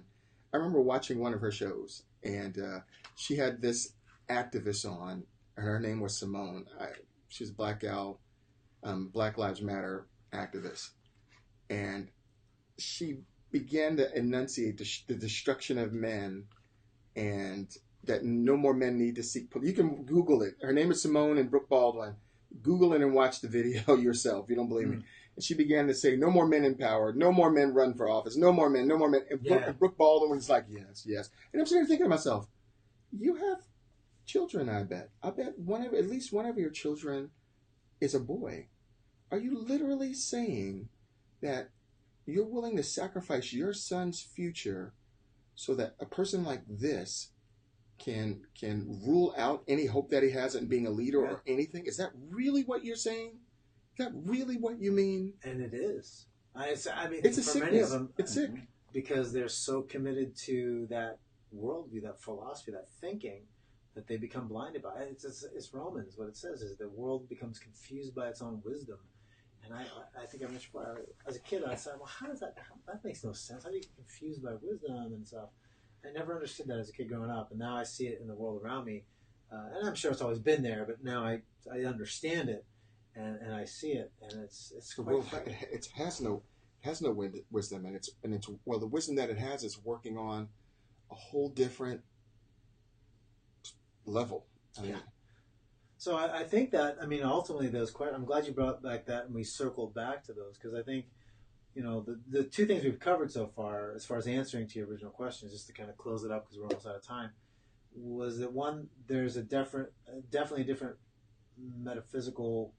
I remember watching one of her shows, and she had this activist on, and her name was Simone. She's a black gal, Black Lives Matter activist. And she began to enunciate the destruction of men, and that no more men need to seek... You can Google it. Her name is Simone and Brooke Baldwin. Google it and watch the video yourself if you don't believe me. And she began to say, no more men in power, no more men run for office, no more men, no more men. And Brooke Baldwin was like, yes, yes. And I'm sitting there thinking to myself, you have children, I bet. I bet at least one of your children is a boy. Are you literally saying that you're willing to sacrifice your son's future so that a person like this can rule out any hope that he has in being a leader or anything? Is that really what you're saying? Is that really what you mean? And it is. I mean, it's a for sickness. many of them, it's sick. Because they're so committed to that worldview, that philosophy, that thinking, that they become blinded by it. It's Romans. What it says is the world becomes confused by its own wisdom. And I think I mentioned before, as a kid, I said, well, how does that makes no sense. How do you get confused by wisdom and stuff? I never understood that as a kid growing up, and now I see it in the world around me. And I'm sure it's always been there, but now I understand it. And I see it, and it's quite frightening. It has no wisdom, and it's the wisdom that it has is working on a whole different level. So I think that, I mean, ultimately those questions, I'm glad you brought back that, and we circled back to those, because I think, you know, the two things we've covered so far, as far as answering to your original questions, just to kind of close it up because we're almost out of time, was that one, there's definitely a different metaphysical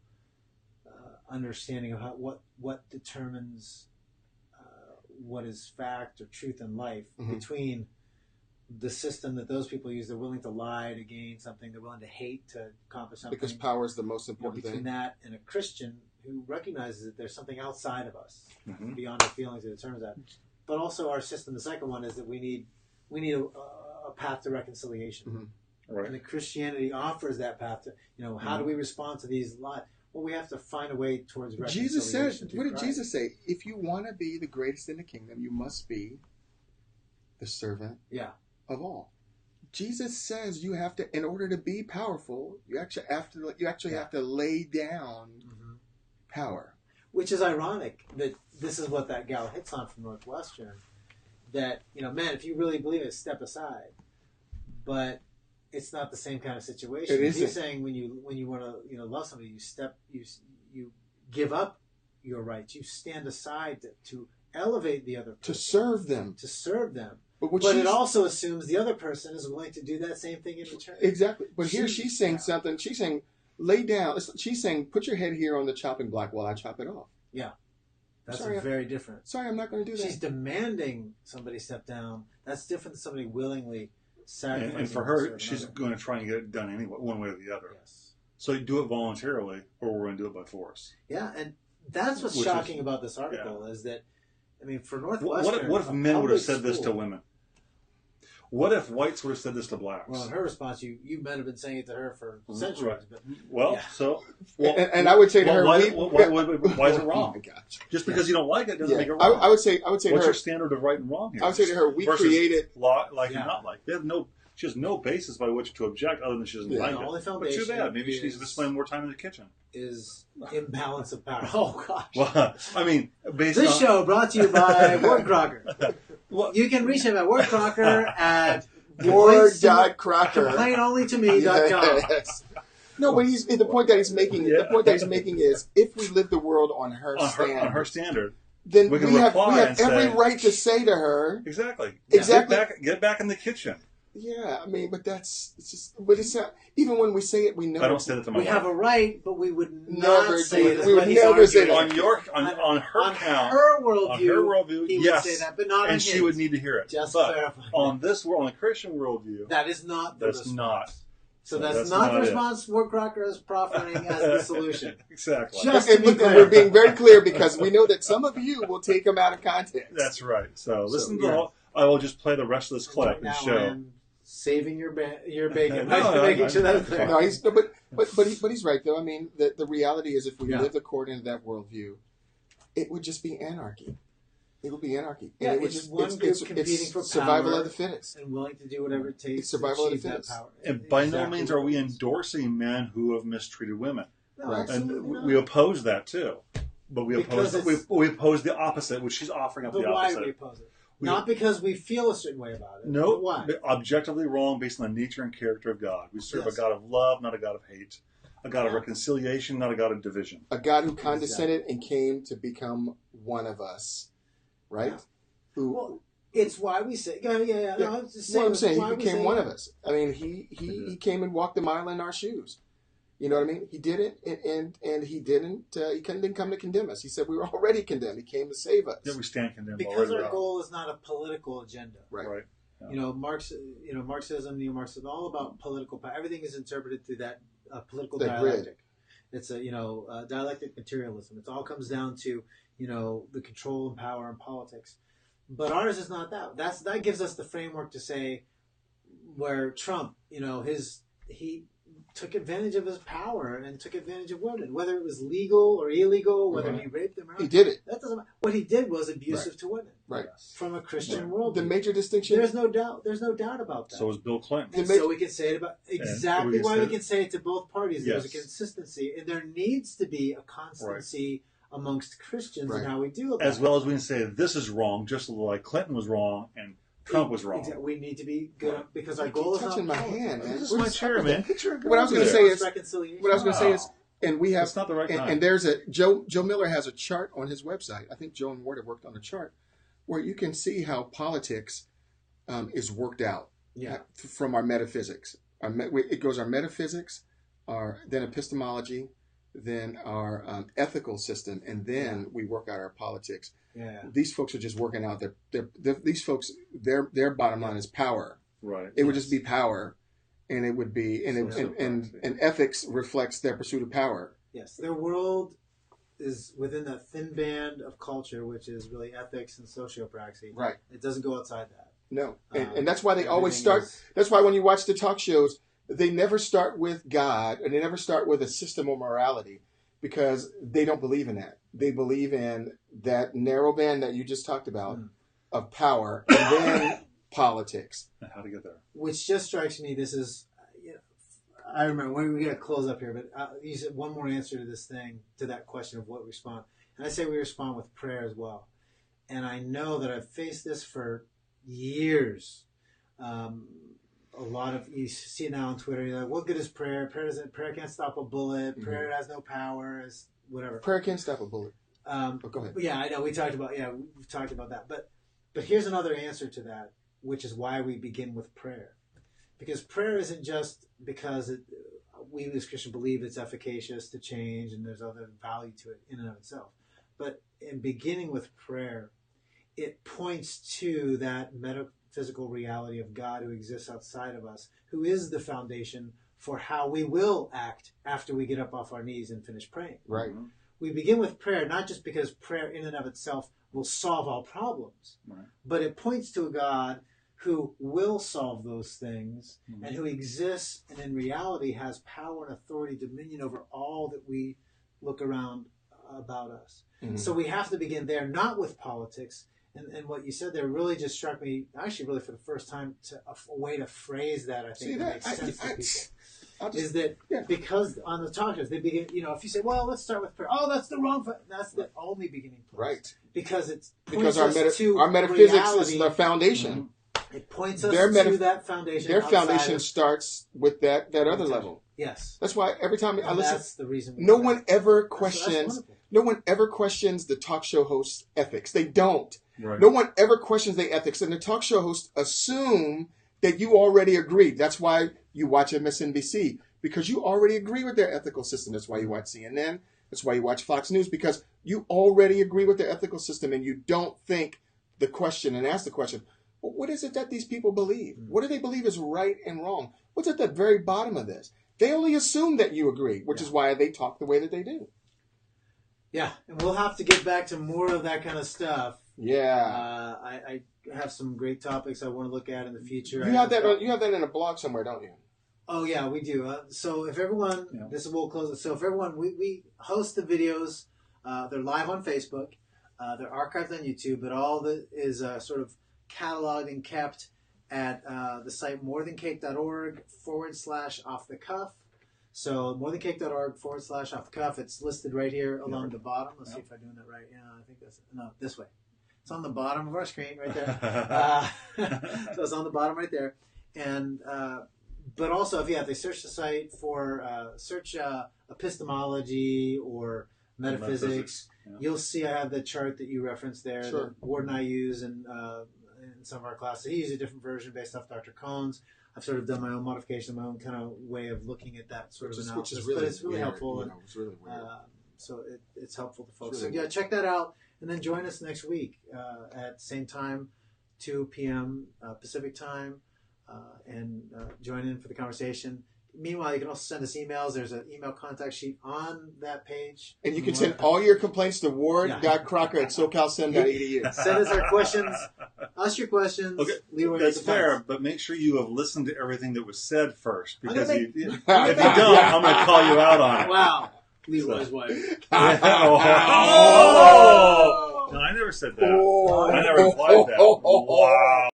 understanding of what determines what is fact or truth in life between the system that those people use. They're willing to lie to gain something. They're willing to hate to accomplish something. Because power is the most important between thing. that and a Christian who recognizes that there's something outside of us, beyond our feelings that determines that. But also our system, the second one, is that we need a path to reconciliation. Right. And the Christianity offers that path to, you know, how do we respond to these lies? Well, we have to find a way towards reconciliation. Jesus said, what did Jesus say? If you want to be the greatest in the kingdom, you must be the servant of all. Jesus says you have to, in order to be powerful, you actually have to lay down power. Which is ironic that this is what that gal hits on from Northwestern. That, you know, man, if you really believe it, step aside. But it's not the same kind of situation. He's saying when you want to, you know, love somebody, you give up your rights. You stand aside to elevate the other person. To serve them. But it also assumes the other person is willing to do that same thing in return. Exactly. But here she's saying something. She's saying, lay down. She's saying, put your head here on the chopping block while I chop it off. Yeah. That's very different. Sorry, I'm not going to do that. She's demanding somebody step down. That's different than somebody willingly sacrificing. And for her, she's going to try and get it done anyway, one way or the other. Yes. So you do it voluntarily, or we're going to do it by force. Yeah, and that's what's shocking about this article is that, I mean, for Northwestern... What if men would have said this to women? What if whites would have said this to blacks? Well, in her response, you men have been saying it to her for centuries. But, and I would say to her, why is it wrong? Oh my gosh. Just because you don't like it doesn't make it wrong. I would say, what's your standard of right and wrong here? I would say to her, we created law, like and not like. They have no She has no basis by which to object other than she doesn't like it. But too bad. Maybe she needs to spend more time in the kitchen. Is imbalance of power. Oh, gosh. Well, I mean, this show brought to you by Ward Crocker. You can reach him at Ward Crocker at Ward.Crocker. complainonlytome.com. Yes. No, but the point that he's making. The point that he's making is, if we live the world on her standard, then we have every right to say to her, exactly. Get back in the kitchen. Yeah, I mean, but it's not, even when we say it, we know. I don't say that to my wife. We have a right, but we would never say it. We would never say that. On her worldview, he yes, would say that, but not and on she his. would need to hear it. Just but clarify. On this world, on the Christian worldview, that is not the response. Not. So that's not the response Ward Crocker is proffering as the solution. Exactly. We're being very clear because we know that some of you will take them out of context. That's right. So listen to all. I will just play the rest of this clip and show. Saving your bacon. Making sure that's clear. No, but he's right though. I mean, the reality is, if we lived according to that worldview, it would just be anarchy. It would be anarchy. Yeah, and it's one group competing for power, survival of the fittest, and willing to do whatever it takes. It's survival to of the fittest. That power. And by no means are we endorsing men who have mistreated women. No, right. And we oppose that too. But we oppose the opposite, which she's offering up the opposite. Why do we oppose it? Not because we feel a certain way about it. No, why? Objectively wrong based on the nature and character of God. We serve a God of love, not a God of hate. A God of reconciliation, not a God of division. A God who condescended and came to become one of us. Right? Yeah. Well, it's why we say, No, I'm just saying, I'm saying he became one of us. I mean, he came and walked a mile in our shoes. You know what I mean? He did it, and he didn't. He didn't come to condemn us. He said we were already condemned. He came to save us. Yeah, we stand condemned because our goal is not a political agenda. Right. Yeah. Marxism, neo-Marxism, all about political power. Everything is interpreted through that political that dialectic. Grid. It's a dialectic materialism. It all comes down to the control and power in politics. But ours is not that. That gives us the framework to say where Trump, he took advantage of his power and took advantage of women, whether it was legal or illegal, whether he raped them or not. He did it. That doesn't matter. What he did was abusive to women. Right. From a Christian world. The major distinction. There's no doubt about that. So was Bill Clinton. And so we can say it about exactly why we can say it to both parties. Yes. There's a consistency, and there needs to be a constancy amongst Christians in how we deal with as well as we can say this is wrong, just like Clinton was wrong and Trump was wrong. Exactly. We need to be good because our goal is not touching my hand, man. This is my chair, man. What I was going to say is, and we have. It's not the right time. And there's Joe Miller has a chart on his website. I think Joe and Ward have worked on a chart where you can see how politics is worked out. Yeah. From our metaphysics. It goes our metaphysics, then epistemology, then our ethical system, and then we work out our politics. Yeah. These folks are just working out these folks. Their bottom line is power. Right. It would just be power, and it would be and ethics reflects their pursuit of power. Yes, their world is within that thin band of culture, which is really ethics and sociopraxy. Right. It doesn't go outside that. No, and that's why they always start. That's why when you watch the talk shows, they never start with God, and they never start with a system of morality, because they don't believe in that. They believe in that narrow band that you just talked about of power, and then politics. How to get there? Which just strikes me. This is, I remember when we got to close up here, but you said one more answer to this thing, to that question of what we respond, and I say we respond with prayer as well. And I know that I've faced this for years. A lot of you see it now on Twitter. You're like, "What good is prayer? Prayer can't stop a bullet. Prayer has no power. Is whatever. Prayer can't stop a bullet." Go ahead. Yeah, I know. We've talked about that. But here's another answer to that, which is why we begin with prayer, because prayer isn't just because we as Christians believe it's efficacious to change, and there's other value to it in and of itself. But in beginning with prayer, it points to that metaphysical reality of God who exists outside of us, who is the foundation for how we will act after we get up off our knees and finish praying. Right. We begin with prayer, not just because prayer in and of itself will solve all problems, but it points to a God who will solve those things and who exists and in reality has power and authority, dominion over all that we look around about us. So we have to begin there, not with politics, And what you said there really just struck me, actually, really for the first time, to a way to phrase that. I think that makes sense to people. Is that because on the talk shows they begin? If you say, "Well, let's start with prayer." Oh, that's the wrong. That's the only beginning place. Right. Because our metaphysics reality, is the foundation. It points us to that foundation. Their foundation starts with that other level. Yes. That's why every time I listen, that's the reason. No one ever questions the talk show host's ethics. They don't. Right. No one ever questions their ethics, and the talk show hosts assume that you already agree. That's why you watch MSNBC, because you already agree with their ethical system. That's why you watch CNN. That's why you watch Fox News, because you already agree with their ethical system, and you don't think the question and ask the question, well, what is it that these people believe? What do they believe is right and wrong? What's at the very bottom of this? They only assume that you agree, which is why they talk the way that they do. Yeah, and we'll have to get back to more of that kind of stuff. Yeah. I have some great topics I want to look at in the future. You have that in a blog somewhere, don't you? Oh, yeah, we do. So if everyone, we'll close it. So if everyone, we host the videos. They're live on Facebook. They're archived on YouTube, but all of it is sort of cataloged and kept at the site morethancake.org/off-the-cuff. So morethancake.org/off-the-cuff. It's listed right here along the bottom. Let's see if I'm doing that right. Yeah, I think this way. It's on the bottom of our screen right there. So it's on the bottom right there. And but also, if they search the site for search epistemology or metaphysics, you'll see I have the chart that you referenced there. Sure. That Ward and I use in some of our classes. He uses a different version based off Dr. Cohn's. I've sort of done my own modification, my own kind of way of looking at that sort of analysis. But it's really helpful. It's really weird. So it's helpful to folks. Really so check that out. And then join us next week at same time, 2 p.m. Pacific time, and join in for the conversation. Meanwhile, you can also send us emails. There's an email contact sheet on that page. And you can send all your complaints to ward.crocker@socalsim.edu. Send us our questions. Ask your questions. Okay, Leroy, that's fair, but make sure you have listened to everything that was said first. Because if you don't, I'm going to call you out on it. Wow. Leroy's wife. No, I never said that. I never implied that. Wow.